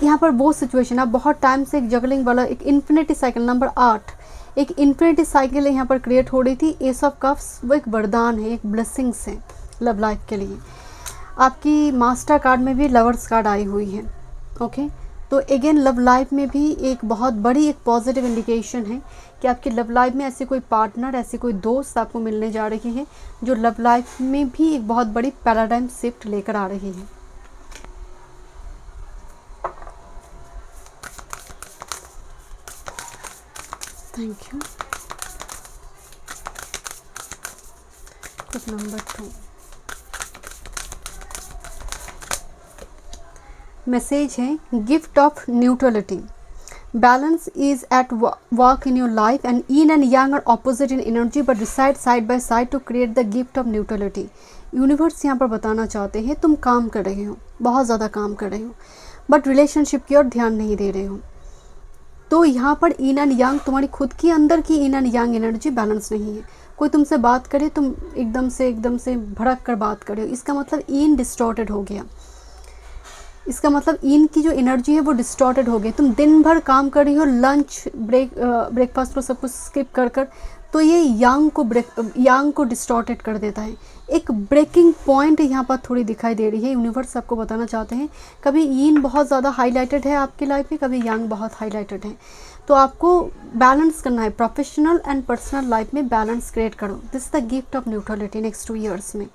यहाँ पर वो सिचुएशन, आप बहुत टाइम से एक जगलिंग वाला एक इन्फिनिटी साइकिल नंबर 8, एक इन्फिनिटी साइकिल यहाँ पर क्रिएट हो रही थी। एस ऑफ कप्स वो एक वरदान है, एक ब्लेसिंग्स है लव लाइफ के लिए। आपकी मास्टर कार्ड में भी लवर्स कार्ड आई हुई है। ओके, तो अगेन लव लाइफ में भी एक बहुत बड़ी एक पॉजिटिव इंडिकेशन है कि आपकी लव लाइफ में ऐसी कोई पार्टनर, ऐसी कोई दोस्त आपको मिलने जा रही है जो लव लाइफ में भी एक बहुत बड़ी पैराडाइम शिफ्ट लेकर आ रही है। Thank you. नंबर 2 मैसेज है gift of neutrality. Balance is at work in your life and yin and yang are opposite in energy but reside side by side to create the gift of neutrality। Universe यहाँ पर बताना चाहते हैं तुम काम कर रहे हो, बहुत ज़्यादा काम कर रहे हो, बट रिलेशनशिप की ओर ध्यान नहीं दे रहे हो। तो यहाँ पर yin and yang, तुम्हारी खुद की अंदर की yin and yang energy balance नहीं है। कोई तुमसे बात करे, तुम एकदम से भड़क कर बात करे, इसका मतलब yin डिस्टॉर्टेड हो गया। इसका मतलब इन की जो एनर्जी है वो डिस्टॉर्टेड हो गई। तुम दिन भर काम कर रही हो, लंच ब्रेकफास्ट को सब कुछ स्किप कर कर, तो ये यांग को डिस्टॉर्टेड कर देता है। एक ब्रेकिंग पॉइंट यहाँ पर थोड़ी दिखाई दे रही है। यूनिवर्स आपको बताना चाहते हैं कभी इन बहुत ज़्यादा हाईलाइटेड है आपकी लाइफ में, कभी यांग बहुत हाईलाइटेड है। तो आपको बैलेंस करना है, प्रोफेशनल एंड पर्सनल लाइफ में बैलेंस क्रिएट करो। This is the gift of neutrality next 2 years में,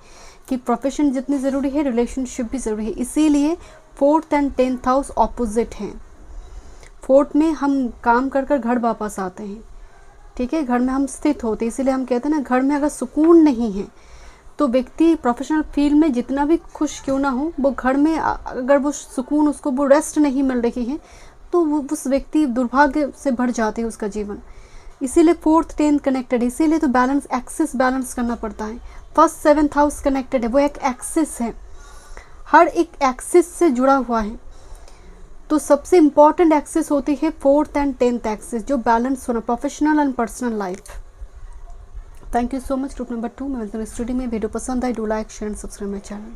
कि प्रोफेशन जितनी ज़रूरी है रिलेशनशिप भी ज़रूरी है। इसीलिए 4th and 10th house opposite हैं। 4th में हम काम कर कर घर वापस आते हैं, ठीक है, घर में हम स्थित होते हैं। इसीलिए हम कहते हैं ना, घर में अगर सुकून नहीं है तो व्यक्ति प्रोफेशनल फील्ड में जितना भी खुश क्यों ना हो, वो घर में अगर वो सुकून, उसको वो रेस्ट नहीं मिल रही है, तो वो उस व्यक्ति दुर्भाग्य से भर जाते हैं उसका जीवन। इसीलिए 4th 10th कनेक्टेड है। इसीलिए तो बैलेंस, एक्सिस बैलेंस करना पड़ता है। 1st 7th हाउस कनेक्टेड है, वो एक एक्सिस है, हर एक एक्सिस से जुड़ा हुआ है। तो सबसे इम्पॉर्टेंट एक्सिस होती है 4th एंड 10th एक्सिस, जो बैलेंस होना, professional and personal life. Thank you so much. Group number 2 में मिलते हैं स्टूडियो में। वीडियो पसंद आए do like share and subscribe my channel.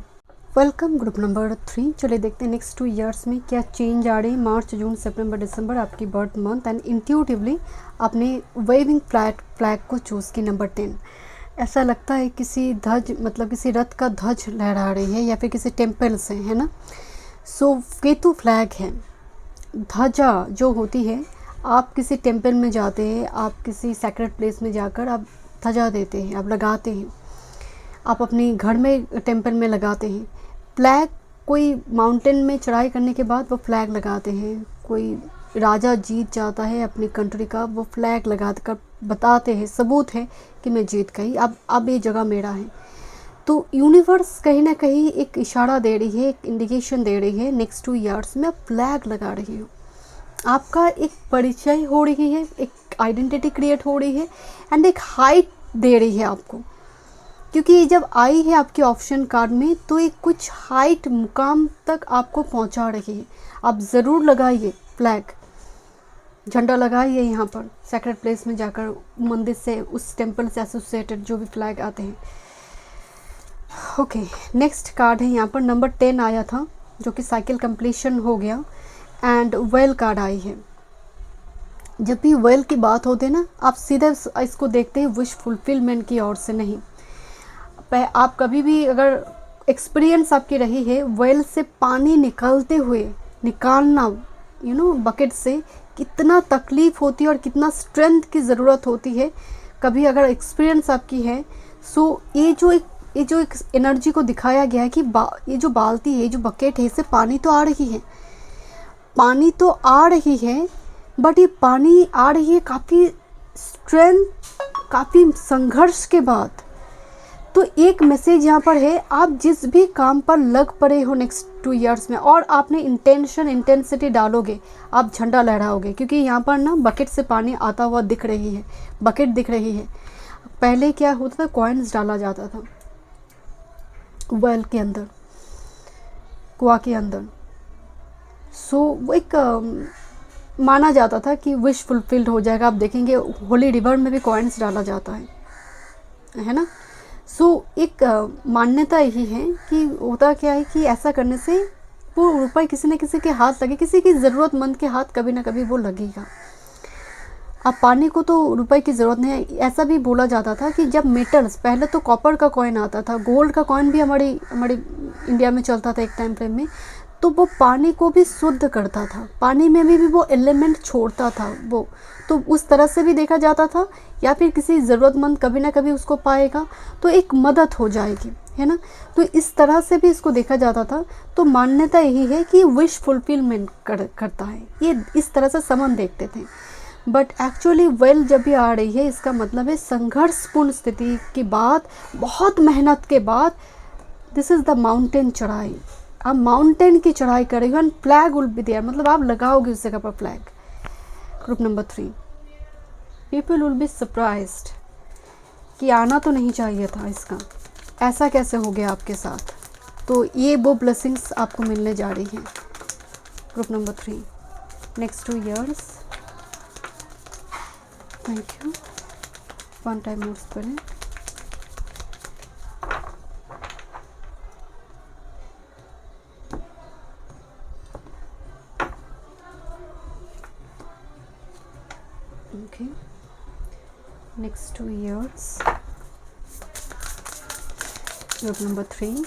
Welcome group number 3। चलिए देखते हैं नेक्स्ट 2 ईयर्स में क्या चेंज आ रही है। मार्च, जून, सितंबर, दिसंबर आपकी बर्थ मंथ, एंड इंट्यूटिवली आपने वेविंग फ्लैग को चूज़ की नंबर 10। ऐसा लगता है किसी ध्वज, मतलब किसी रथ का ध्वज लहरा रही है, या फिर किसी टेम्पल से, है ना। सो केतु फ्लैग है। ध्वजा जो होती है, आप किसी टेम्पल में जाते हैं, आप किसी सेक्रेट प्लेस में जाकर आप ध्वजा देते हैं, आप लगाते हैं, आप अपने घर में टेम्पल में लगाते हैं। फ्लैग कोई माउंटेन में चढ़ाई करने के बाद वो फ्लैग लगाते हैं। कोई राजा जीत जाता है अपनी कंट्री का, वो फ्लैग लगा कर बताते हैं, सबूत है कि मैं जीत गई, अब ये जगह मेरा है। तो यूनिवर्स कहीं ना कहीं एक इशारा दे रही है, एक इंडिकेशन दे रही है, नेक्स्ट 2 ईयर्स में आप फ्लैग लगा रही हो। आपका एक परिचय हो रही है, एक आइडेंटिटी क्रिएट हो रही है एंड एक हाइट दे रही है आपको, क्योंकि ये जब आई है आपके ऑप्शन कार्ड में तो एक कुछ हाइट मुकाम तक आपको पहुंचा रही है। आप ज़रूर लगाइए फ्लैग, झंडा लगाइए यहाँ पर सेक्रेट प्लेस में जाकर, मंदिर से, उस टेम्पल से एसोसिएटेड जो भी फ्लैग आते हैं। ओके, नेक्स्ट कार्ड है यहाँ पर नंबर 10 आया था, जो कि साइकिल कंप्लीशन हो गया, एंड वेल कार्ड आई है। जब भी वेल की बात होती है ना, आप सीधे इसको देखते हैं विश फुलफिलमेंट की ओर से नहीं। आप कभी भी अगर एक्सपीरियंस आपकी रही है वेल से पानी निकालते हुए, निकालना बकेट से कितना तकलीफ़ होती है और कितना स्ट्रेंथ की ज़रूरत होती है, कभी अगर एक्सपीरियंस आपकी है। सो ये जो एक एनर्जी को दिखाया गया है कि ये जो बाल्टी है, जो बकेट है, इससे पानी तो आ रही है, पानी तो आ रही है, बट ये पानी आ रही है काफ़ी स्ट्रेंथ, काफ़ी संघर्ष के बाद। तो एक मैसेज यहाँ पर है, आप जिस भी काम पर लग पड़े हो नेक्स्ट 2 इयर्स में, और आपने इंटेंसिटी डालोगे, आप झंडा लहराओगे, क्योंकि यहाँ पर ना बकेट से पानी आता हुआ दिख रही है, बकेट दिख रही है। पहले क्या होता था, कॉइन्स डाला जाता था वेल के अंदर, कुआं के अंदर। सो वो एक माना जाता था कि विश फुलफिल्ड हो जाएगा। आप देखेंगे होली रिवर में भी कॉइन्स डाला जाता है ना। सो एक मान्यता यही है कि होता क्या है कि ऐसा करने से वो रुपए किसी न किसी के हाथ लगे, किसी की ज़रूरतमंद के हाथ कभी ना कभी वो लगेगा। अब पानी को तो रुपए की ज़रूरत नहीं है। ऐसा भी बोला जाता था कि जब मेटल्स, पहले तो कॉपर का कॉइन आता था, गोल्ड का कॉइन भी हमारी इंडिया में चलता था एक टाइम फ्रेम में, तो वो पानी को भी शुद्ध करता था, पानी में भी वो एलिमेंट छोड़ता था वो, तो उस तरह से भी देखा जाता था। या फिर किसी ज़रूरतमंद कभी ना कभी उसको पाएगा तो एक मदद हो जाएगी, है ना। तो इस तरह से भी इसको देखा जाता था। तो मान्यता यही है कि विश फुलफिलमेंट करता है, ये इस तरह से समन देखते थे। बट एक्चुअली वेल जब भी आ रही है, इसका मतलब है संघर्षपूर्ण स्थिति के बाद, बहुत मेहनत के बाद, दिस इज़ द माउंटेन चढ़ाई। आप माउंटेन की चढ़ाई करेंगे and flag will be there, मतलब आप लगाओगे उस जगह पर flag. Group number 3, people will be surprised कि आना तो नहीं चाहिए था इसका, ऐसा कैसे हो गया आपके साथ। तो ये वो ब्लेसिंग्स आपको मिलने जा रही हैं। Group number 3, next 2 years। Thank you. One time more spirit. Okay, next 2 years. Group number 3,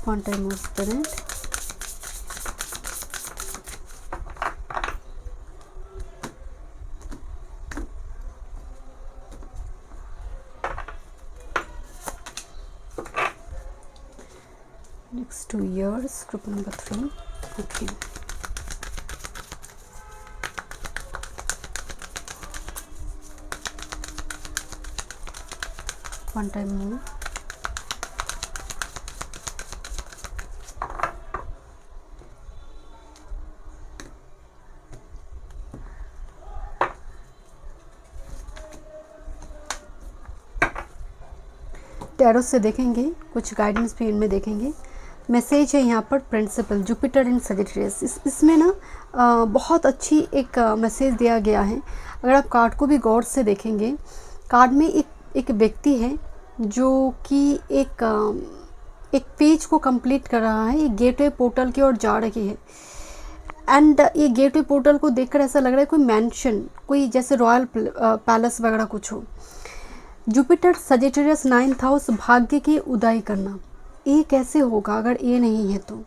one time more spirit। Next 2 years, group number 3। Okay, one time more। Tarot से देखेंगे, कुछ गाइडेंस भी इनमें देखेंगे। मैसेज है यहाँ पर प्रिंसिपल, जुपिटर इन सजिटेरियस। इसमें ना बहुत अच्छी एक मैसेज दिया गया है। अगर आप कार्ड को भी गौर से देखेंगे, कार्ड में एक व्यक्ति है जो कि एक पेज को कंप्लीट कर रहा है, एक गेटवे पोर्टल की ओर जा रही है। एंड ये गेटवे पोर्टल को देखकर ऐसा लग रहा है कोई मैंशन, कोई जैसे रॉयल पैलेस वगैरह कुछ हो। जुपिटर सजिटेरियस 9th हाउस, भाग्य की उदाई करना। ये कैसे होगा अगर ये नहीं है तो।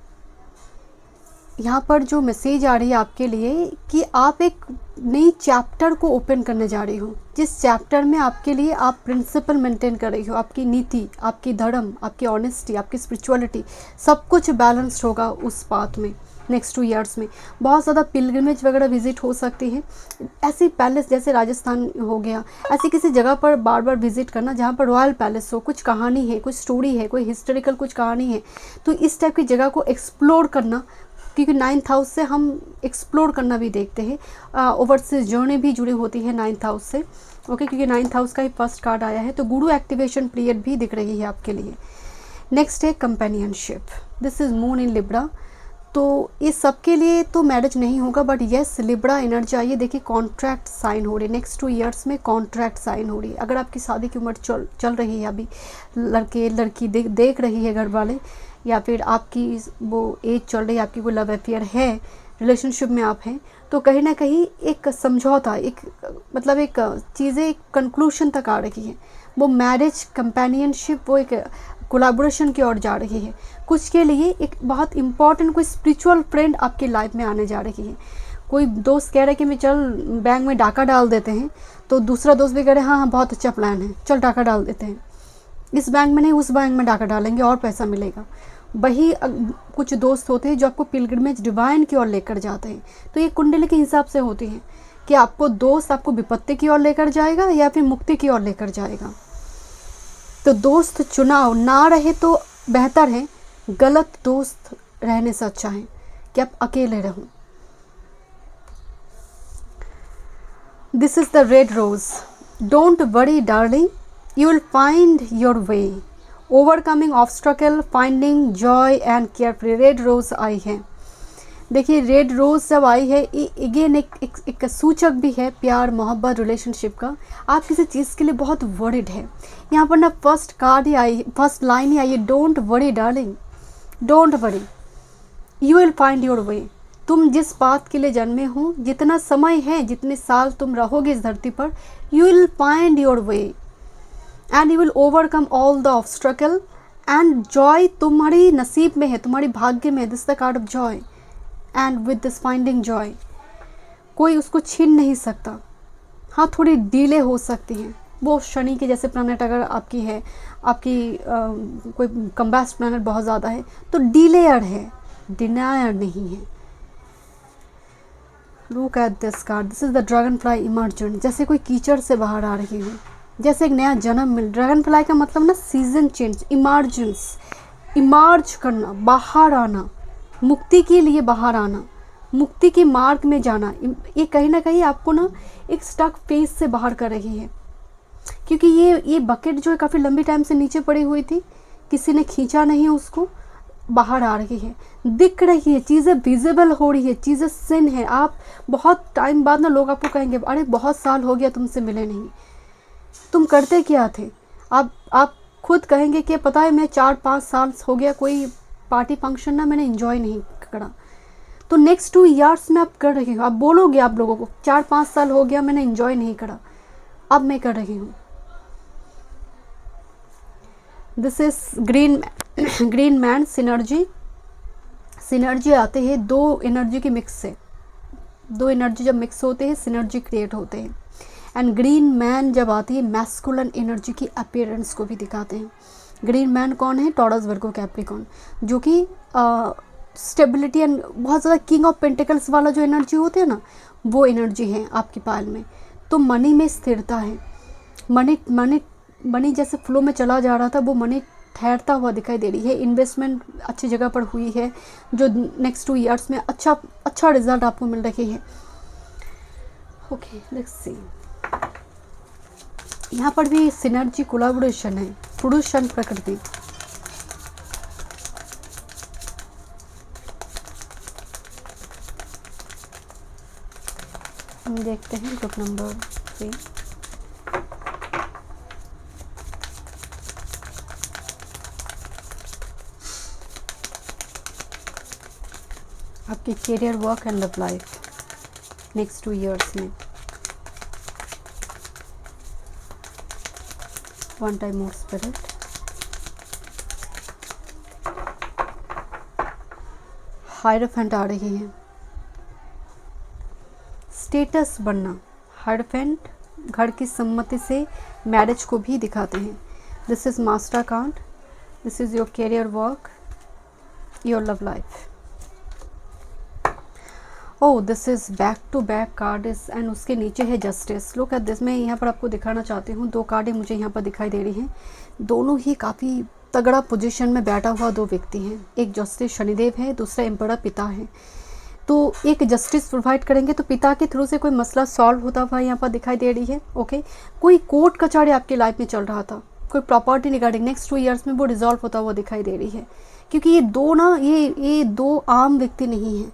यहाँ पर जो मैसेज आ रही है आपके लिए कि आप एक नई चैप्टर को ओपन करने जा रही हो, जिस चैप्टर में आपके लिए आप प्रिंसिपल मेंटेन कर रही हो, आपकी नीति, आपकी धर्म, आपकी ऑनेस्टी, आपकी स्पिरिचुअलिटी, सब कुछ बैलेंस्ड होगा उस पाथ में। नेक्स्ट 2 ईयर्स में। बहुत ज़्यादा पिलग्रिमेज वगैरह विजिट हो सकती है। ऐसी पैलेस जैसे राजस्थान हो गया, ऐसी किसी जगह पर बार बार विजिट करना जहाँ पर रॉयल पैलेस हो, कुछ कहानी है, कुछ स्टोरी है, कोई हिस्टोरिकल कुछ कहानी है, तो इस टाइप की जगह को एक्सप्लोर करना, क्योंकि 9th हाउस से हम एक्सप्लोर करना भी देखते हैं। ओवरसीज जर्नी भी जुड़ी होती है 9th हाउस से, ओके, क्योंकि 9th हाउस का ही फर्स्ट कार्ड आया है। तो गुरु एक्टिवेशन पीरियड भी दिख रही है आपके लिए। नेक्स्ट है companionship, this is moon in Libra. तो ये सबके लिए तो मैरिज नहीं होगा, बट येस लिब्रा एनर्जी आइए। देखिए कॉन्ट्रैक्ट साइन हो रही है, नेक्स्ट 2 ईयर्स में कॉन्ट्रैक्ट साइन हो रही है। अगर आपकी शादी की उम्र चल रही है, अभी लड़के लड़की देख रही है घर वाले, या फिर आपकी वो एज चल रही है, आपकी कोई लव अफेयर है, रिलेशनशिप में आप हैं, तो कहीं ना कहीं एक समझौता, एक मतलब एक चीज़ें एक कंक्लूशन तक आ रही है। वो मैरिज कंपेनियनशिप वो एक कोलैबोरेशन की ओर जा रही है। कुछ के लिए एक बहुत इंपॉर्टेंट कोई स्पिरिचुअल फ्रेंड आपकी लाइफ में आने जा रही है। कोई दोस्त कह रहा है कि मैं चल बैंक में डाका डाल देते हैं, तो दूसरा दोस्त भी कह रहे हैं हाँ बहुत अच्छा प्लान है, चल डाका डाल देते हैं, इस बैंक में नहीं उस बैंक में डाका डालेंगे और पैसा मिलेगा। वही कुछ दोस्त होते हैं जो आपको पिलग्रिमेज डिवाइन की ओर लेकर जाते हैं। तो ये कुंडली के हिसाब से होती है कि आपको दोस्त आपको विपत्ति की ओर लेकर जाएगा या फिर मुक्ति की ओर लेकर जाएगा। तो दोस्त चुनाव ना रहे तो बेहतर है, गलत दोस्त रहने से अच्छा है कि आप अकेले रहो। This is the red rose, don't worry darling, you will find your way, overcoming obstacle, finding joy and carefree. Red rose आई है। देखिए रेड रोज जब आई है, अगेन एक सूचक भी है प्यार मोहब्बत रिलेशनशिप का। आप किसी चीज़ के लिए बहुत वरीड है। यहाँ पर ना फर्स्ट कार्ड ही आई, फर्स्ट लाइन ही आई है, don't worry darling, don't worry, you will find your वे। तुम जिस बात के लिए जन्मे हो, जितना समय है, जितने साल तुम रहोगे इस धरती पर, you will find your way and you will overcome all the obstacle and joy तुम्हारी नसीब में है, तुम्हारी भाग्य में। This the card of joy and with this finding joy, कोई उसको छीन नहीं सकता। हाँ थोड़ी डिले हो सकती है, वो शनि के जैसे प्लैनेट अगर आपकी है, आपकी कोई कंबैस्ट प्लैनेट बहुत ज़्यादा है तो डिलेयर है, डिनायर नहीं है। Look at this card, this is the dragon fly emergent. जैसे कोई कीचड़ से बाहर आ रही हो, जैसे एक नया जन्म मिल। ड्रैगन फ्लाई का मतलब ना सीजन चेंज, इमर्जेंस, इमर्ज करना, बाहर आना, मुक्ति के लिए बाहर आना, मुक्ति के मार्ग में जाना। ये कहीं ना कहीं आपको ना एक स्टक फेस से बाहर कर रही है, क्योंकि ये बकेट जो है काफ़ी लंबी टाइम से नीचे पड़ी हुई थी, किसी ने खींचा नहीं उसको, बाहर आ रही है, दिख रही है, चीज़ें विजिबल हो रही है, चीज़ें सिन है। आप बहुत टाइम बाद ना लोग आपको कहेंगे अरे बहुत साल हो गया तुमसे मिले नहीं, तुम करते क्या थे। आप खुद कहेंगे कि पता है मैं 4-5 साल हो गया कोई पार्टी फंक्शन ना मैंने एंजॉय नहीं करा। तो नेक्स्ट 2 ईयर्स में आप कर रही हूँ, आप बोलोगे आप लोगों को 4-5 साल हो गया मैंने एंजॉय नहीं करा, अब मैं कर रही हूँ। This is green man synergy. Synergy आते हैं दो एनर्जी के मिक्स से, दो एनर्जी जब मिक्स होते हैं सिनर्जी क्रिएट होते हैं। एंड ग्रीन मैन जब आती है मैस्कुलिन एनर्जी की अपीयरेंस को भी दिखाते हैं। ग्रीन मैन कौन है? टॉरस वर्गो कैप्रिकॉर्न, जो कि स्टेबिलिटी एंड बहुत ज़्यादा किंग ऑफ पेंटिकल्स वाला जो एनर्जी होते हैं ना, वो एनर्जी है आपकी पायल में। तो मनी में स्थिरता है, मनी जैसे फ्लो में चला जा रहा था वो मनी ठहरता हुआ दिखाई दे रही है। इन्वेस्टमेंट अच्छी जगह पर हुई है जो नेक्स्ट 2 ईयर्स में अच्छा रिजल्ट आपको मिल रही है। ओके लेट्स सी, यहाँ पर भी सिनर्जी कोलैबोरेशन है, पुरुष एंड प्रकृति। हम देखते हैं ग्रुप नंबर 3। आपकी career work and love life next 2 years में। One time more spirit. Hierophant आ रही है, स्टेटस बनना। हायरफेंट घर की सम्मति से मैरिज को भी दिखाते हैं। This is master card, this is your career work, your love life. Oh this is back to back card is, and उसके नीचे है जस्टिस। Look at this. मैं यहाँ पर आपको दिखाना चाहती हूँ, 2 कार्डें मुझे यहाँ पर दिखाई दे रही हैं। दोनों ही काफ़ी तगड़ा पोजीशन में बैठा हुआ 2 व्यक्ति हैं। एक जस्टिस शनिदेव है, दूसरा एम्परर पिता है। तो एक जस्टिस प्रोवाइड करेंगे तो पिता के थ्रू से कोई मसला सॉल्व होता हुआ यहाँ पर दिखाई दे रही है। ओके, कोई कोर्ट कचहरी आपकी लाइफ में चल रहा था, कोई प्रॉपर्टी रिगार्डिंग नेक्स्ट 2 ईयर्स में वो रिजॉल्व होता हुआ दिखाई दे रही है। क्योंकि ये 2 ना, ये 2 आम व्यक्ति नहीं हैं।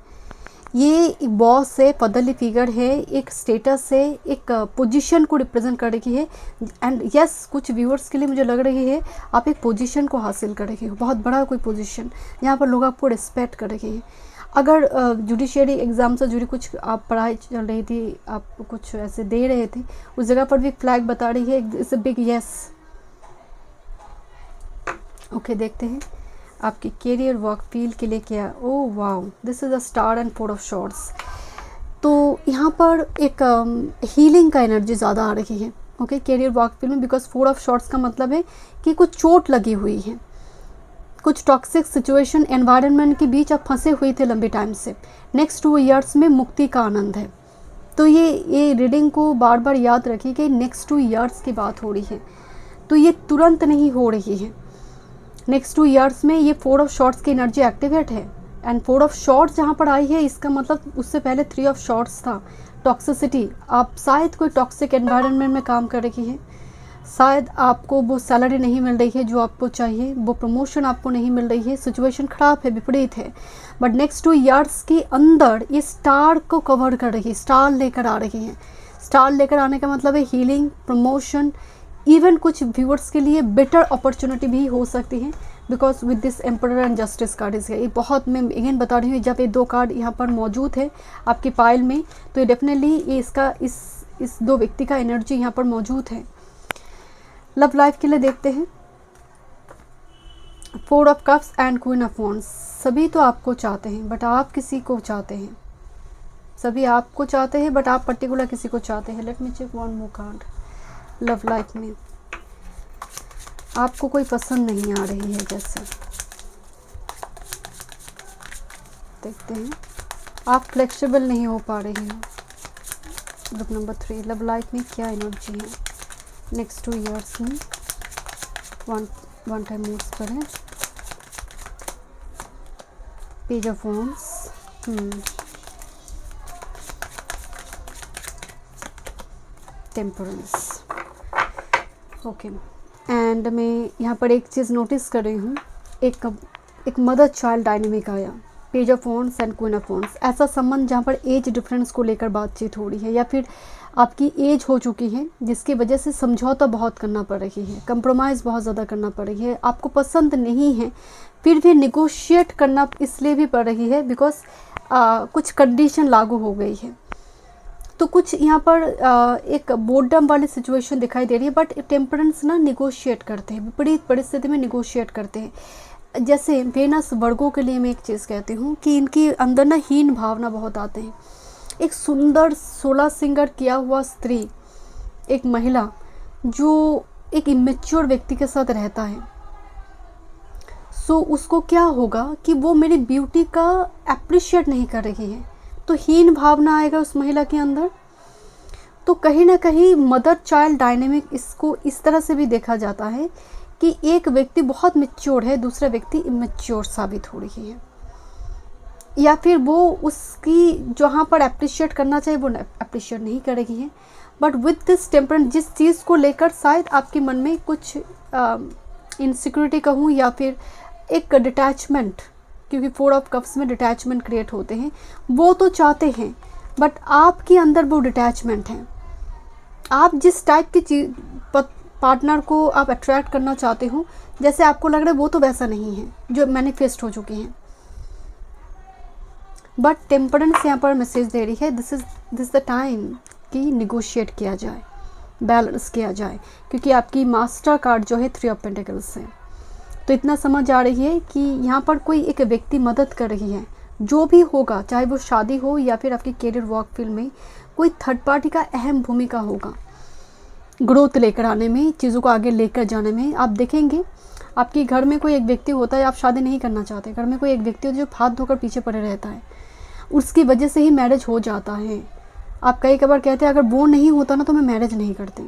ये बॉस है, पदली फिगर है, एक स्टेटस है, एक पोजीशन को रिप्रेजेंट कर रही है। एंड यस, कुछ व्यूअर्स के लिए मुझे लग रही है आप एक पोजीशन को हासिल कर रहे हो, बहुत बड़ा कोई पोजीशन, जहाँ पर लोग आपको रिस्पेक्ट कर रहे हैं। अगर जुडिशियरी एग्ज़ाम से जुड़ी कुछ आप पढ़ाई चल रही थी, आप कुछ ऐसे दे रहे थे, उस जगह पर भी फ्लैग बता रही है, it's a big yes. Okay, देखते हैं आपकी कैरियर वर्क फील्ड के लिए क्या। Oh wow, this is a star and 4 of shorts. तो यहाँ पर एक हीलिंग का एनर्जी ज़्यादा आ रही है। ओके, कैरियर वर्क फील्ड में, बिकॉज 4 ऑफ शॉर्ट्स का मतलब है कि कुछ चोट लगी हुई है, कुछ टॉक्सिक सिचुएशन एनवायरनमेंट के बीच आप फंसे हुए थे लंबे टाइम से। नेक्स्ट 2 ईयर्स में मुक्ति का आनंद है। तो ये रीडिंग को बार बार याद रखिए कि नेक्स्ट 2 ईयर्स की बात हो रही है, तो ये तुरंत नहीं हो रही है। नेक्स्ट 2 ईयर्स में ये 4 ऑफ शॉर्ट्स की एनर्जी एक्टिवेट है। एंड 4 ऑफ शॉर्ट्स जहाँ पर आई है, इसका मतलब उससे पहले 3 ऑफ शॉर्ट्स था, टॉक्सिसिटी। आप शायद कोई टॉक्सिक एनवायरनमेंट में काम कर रही है, शायद आपको वो सैलरी नहीं मिल रही है जो आपको चाहिए, वो प्रमोशन आपको नहीं मिल रही है, सिचुएशन ख़राब है, विपरीत है। बट नेक्स्ट 2 ईयर्स के अंदर ये स्टार को कवर कर रही है, स्टार लेकर आ रही है। स्टार लेकर आने का मतलब है हीलिंग, प्रमोशन, इवन कुछ व्यूअर्स के लिए बेटर अपॉर्चुनिटी भी हो सकती है, because with this emperor and justice card is ये बहुत, मैं अगेन बता रही हूँ, जब ये 2 कार्ड यहाँ पर मौजूद है आपकी पाइल में, तो ये डेफिनेटली ये इसका इस 2 व्यक्ति का एनर्जी यहाँ पर मौजूद है। लव लाइफ के लिए देखते हैं 4 of cups and queen of wands. सभी तो आपको चाहते हैं, बट आप किसी को चाहते हैं। सभी आपको चाहते हैं, बट आप पर्टिकुलर किसी को चाहते हैं। लेट मी चेक 1 मोर कार्ड। लव लाइफ में आपको कोई पसंद नहीं आ रही है जैसे, देखते हैं आप फ्लेक्सिबल नहीं हो पा रही हो। ग्रुप नंबर 3, लव लाइफ में क्या एनर्जी है नेक्स्ट 2 ईयर्स में। वन टाइम मूव्स पर है, page of wands, temperance. Okay, and मैं यहाँ पर एक चीज़ नोटिस कर रही हूँ, एक मदर चाइल्ड डायनेमिक आया, page of wands and queen of wands. ऐसा संबंध जहाँ पर एज डिफरेंस को लेकर बातचीत हो रही है, या फिर आपकी एज हो चुकी है जिसकी वजह से समझौता बहुत करना पड़ रही है, कंप्रोमाइज़ बहुत ज़्यादा करना पड़ रही है। आपको पसंद नहीं है, फिर भी निगोशिएट करना इसलिए भी पड़ रही है बिकॉज कुछ कंडीशन लागू हो गई है। तो कुछ यहाँ पर एक बोर्डम वाली सिचुएशन दिखाई दे रही है, बट टेम्परेंस ना निगोशिएट करते हैं, विपरीत परिस्थिति में निगोशिएट करते हैं। जैसे वेनस वर्गों के लिए मैं एक चीज़ कहती हूँ कि इनकी अंदर ना हीन भावना बहुत आते हैं। एक सुंदर 16 सिंगर किया हुआ स्त्री, एक महिला जो एक इमेच्योर व्यक्ति के साथ रहता है, सो उसको क्या होगा कि वो मेरी ब्यूटी का अप्रिशिएट नहीं कर रही है, तो हीन भावना आएगा उस महिला के अंदर। तो कहीं ना कहीं मदर चाइल्ड डायनेमिक इसको इस तरह से भी देखा जाता है कि एक व्यक्ति बहुत मैच्योर है, दूसरा व्यक्ति इमेच्योर साबित हो रही है, या फिर वो उसकी जहाँ पर अप्रिशिएट करना चाहिए वो अप्रिशिएट नहीं कर रही है। बट विद दिस टेम्परेंस, जिस चीज़ को लेकर शायद आपके मन में कुछ इनसिक्योरिटी कहूँ या फिर एक डिटैचमेंट, क्योंकि 4 ऑफ कप्स में डिटैचमेंट क्रिएट होते हैं, वो तो चाहते हैं, बट आपके अंदर वो डिटैचमेंट है। आप जिस टाइप की पार्टनर को आप अट्रैक्ट करना चाहते हो, जैसे आपको लग रहा है वो तो वैसा नहीं है जो मैनिफेस्ट हो चुके हैं। बट टेम्परेंस यहाँ पर मैसेज दे रही है, दिस इज़ द टाइम कि निगोशिएट किया जाए, बैलेंस किया जाए, क्योंकि आपकी मास्टर कार्ड जो है 3 ऑफ पेंटिकल्स है। तो इतना समझ आ रही है कि यहाँ पर कोई एक व्यक्ति मदद कर रही है, जो भी होगा, चाहे वो शादी हो या फिर आपकी कैरियर वर्क फील्ड में कोई थर्ड पार्टी का अहम भूमिका होगा ग्रोथ लेकर आने में, चीज़ों को आगे लेकर जाने में। आप देखेंगे आपके घर में कोई एक व्यक्ति होता है, आप शादी नहीं करना चाहते, घर में कोई एक व्यक्ति होता है जो हाथ धोकर पीछे पड़े रहता है, उसकी वजह से ही मैरिज हो जाता है। आप कई कबार कहते हैं अगर वो नहीं होता ना तो मैं मैरिज नहीं करती,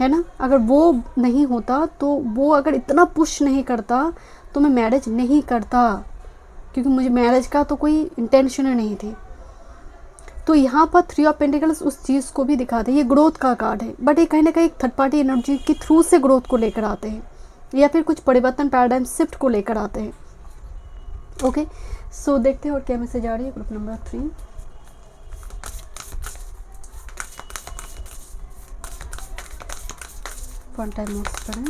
है ना, अगर वो नहीं होता तो वो अगर इतना पुश नहीं करता तो मैं मैरिज नहीं करता, क्योंकि मुझे मैरिज का तो कोई इंटेंशन ही नहीं थी। तो यहाँ पर 3 ऑफ पेंटिकल्स उस चीज़ को भी दिखाते हैं। ये ग्रोथ का कार्ड है, बट ये कहीं ना कहीं थर्ड पार्टी एनर्जी के थ्रू से ग्रोथ को लेकर आते हैं, या फिर कुछ परिवर्तन पैराडाइम शिफ्ट को लेकर आते हैं। ओके, सो देखते हैं और क्या मैसेज आ रही है group number 3। One time mode करें।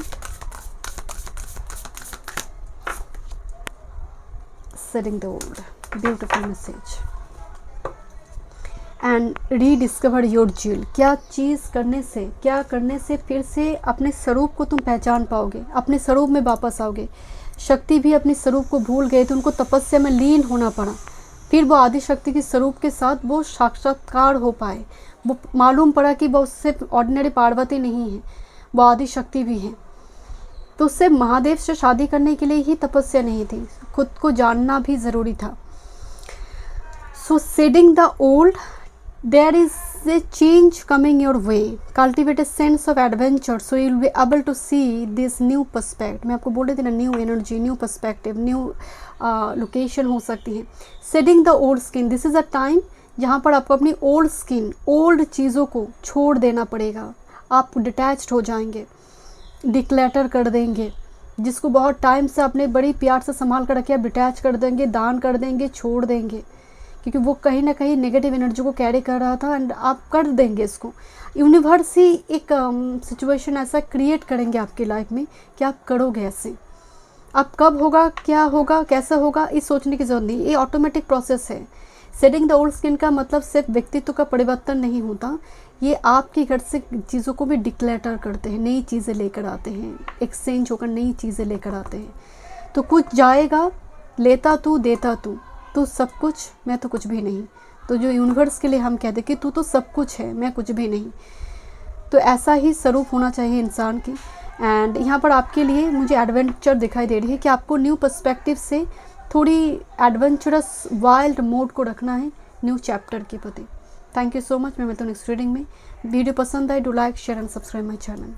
Setting the old, beautiful message. And rediscover your jewel. क्या चीज़ करने से, क्या करने से फिर से अपने स्वरूप को तुम पहचान पाओगे, अपने स्वरूप में वापस आओगे। शक्ति भी अपने स्वरूप को भूल गए थे, उनको तपस्या में लीन होना पड़ा, फिर वो आदि शक्ति के स्वरूप के साथ वो साक्षात्कार हो पाए। वो मालूम पड़ा कि वो उससे ऑर्डिनरी पार्वती नहीं है, वो आदि शक्ति भी है। तो उससे महादेव से शादी करने के लिए ही तपस्या नहीं थी, खुद को जानना भी ज़रूरी था। So shedding the old, there is a change coming your way. Cultivate a sense of adventure so you will be able to see this new perspective. मैं आपको बोल रही थी ना, new energy, new perspective, new location हो सकती है। Shedding the old skin, this is a time जहाँ पर आपको अपनी ओल्ड स्किन, ओल्ड चीज़ों को छोड़ देना पड़ेगा। आप डिटैच्ड हो जाएंगे, डिक्लेटर कर देंगे। जिसको बहुत टाइम से आपने बड़ी प्यार से संभाल कर रखे, आप डिटैच कर देंगे, दान कर देंगे, छोड़ देंगे, क्योंकि वो कहीं ना कहीं नेगेटिव एनर्जी को कैरी कर रहा था। एंड आप कर देंगे इसको। यूनिवर्स ही एक सिचुएशन ऐसा क्रिएट करेंगे आपकी लाइफ में कि आप करोगे ऐसे। अब कब होगा, क्या होगा, कैसे होगा, इस सोचने की जरूरत नहीं, ये ऑटोमेटिक प्रोसेस है। सेडिंग द ओल्ड स्किन का मतलब सिर्फ व्यक्तित्व का परिवर्तन नहीं होता, ये आपके घर से चीज़ों को भी डिक्लेटर करते हैं, नई चीज़ें लेकर आते हैं, एक्सचेंज होकर नई चीज़ें लेकर आते हैं। तो कुछ जाएगा, लेता तू देता तू सब कुछ, मैं तो कुछ भी नहीं। तो जो यूनिवर्स के लिए हम कहते कि तू तो सब कुछ है, मैं कुछ भी नहीं। तो ऐसा ही स्वरूप होना चाहिए इंसान की। एंड यहाँ पर आपके लिए मुझे एडवेंचर दिखाई दे रही है कि आपको न्यू पर्सपेक्टिव से थोड़ी एडवेंचरस वाइल्ड मोड को रखना है न्यू चैप्टर के प्रति। Thank you so much. मैं मिलता हूँ नेक्स्ट रीडिंग में। वीडियो पसंद आए, do like, share and subscribe my channel.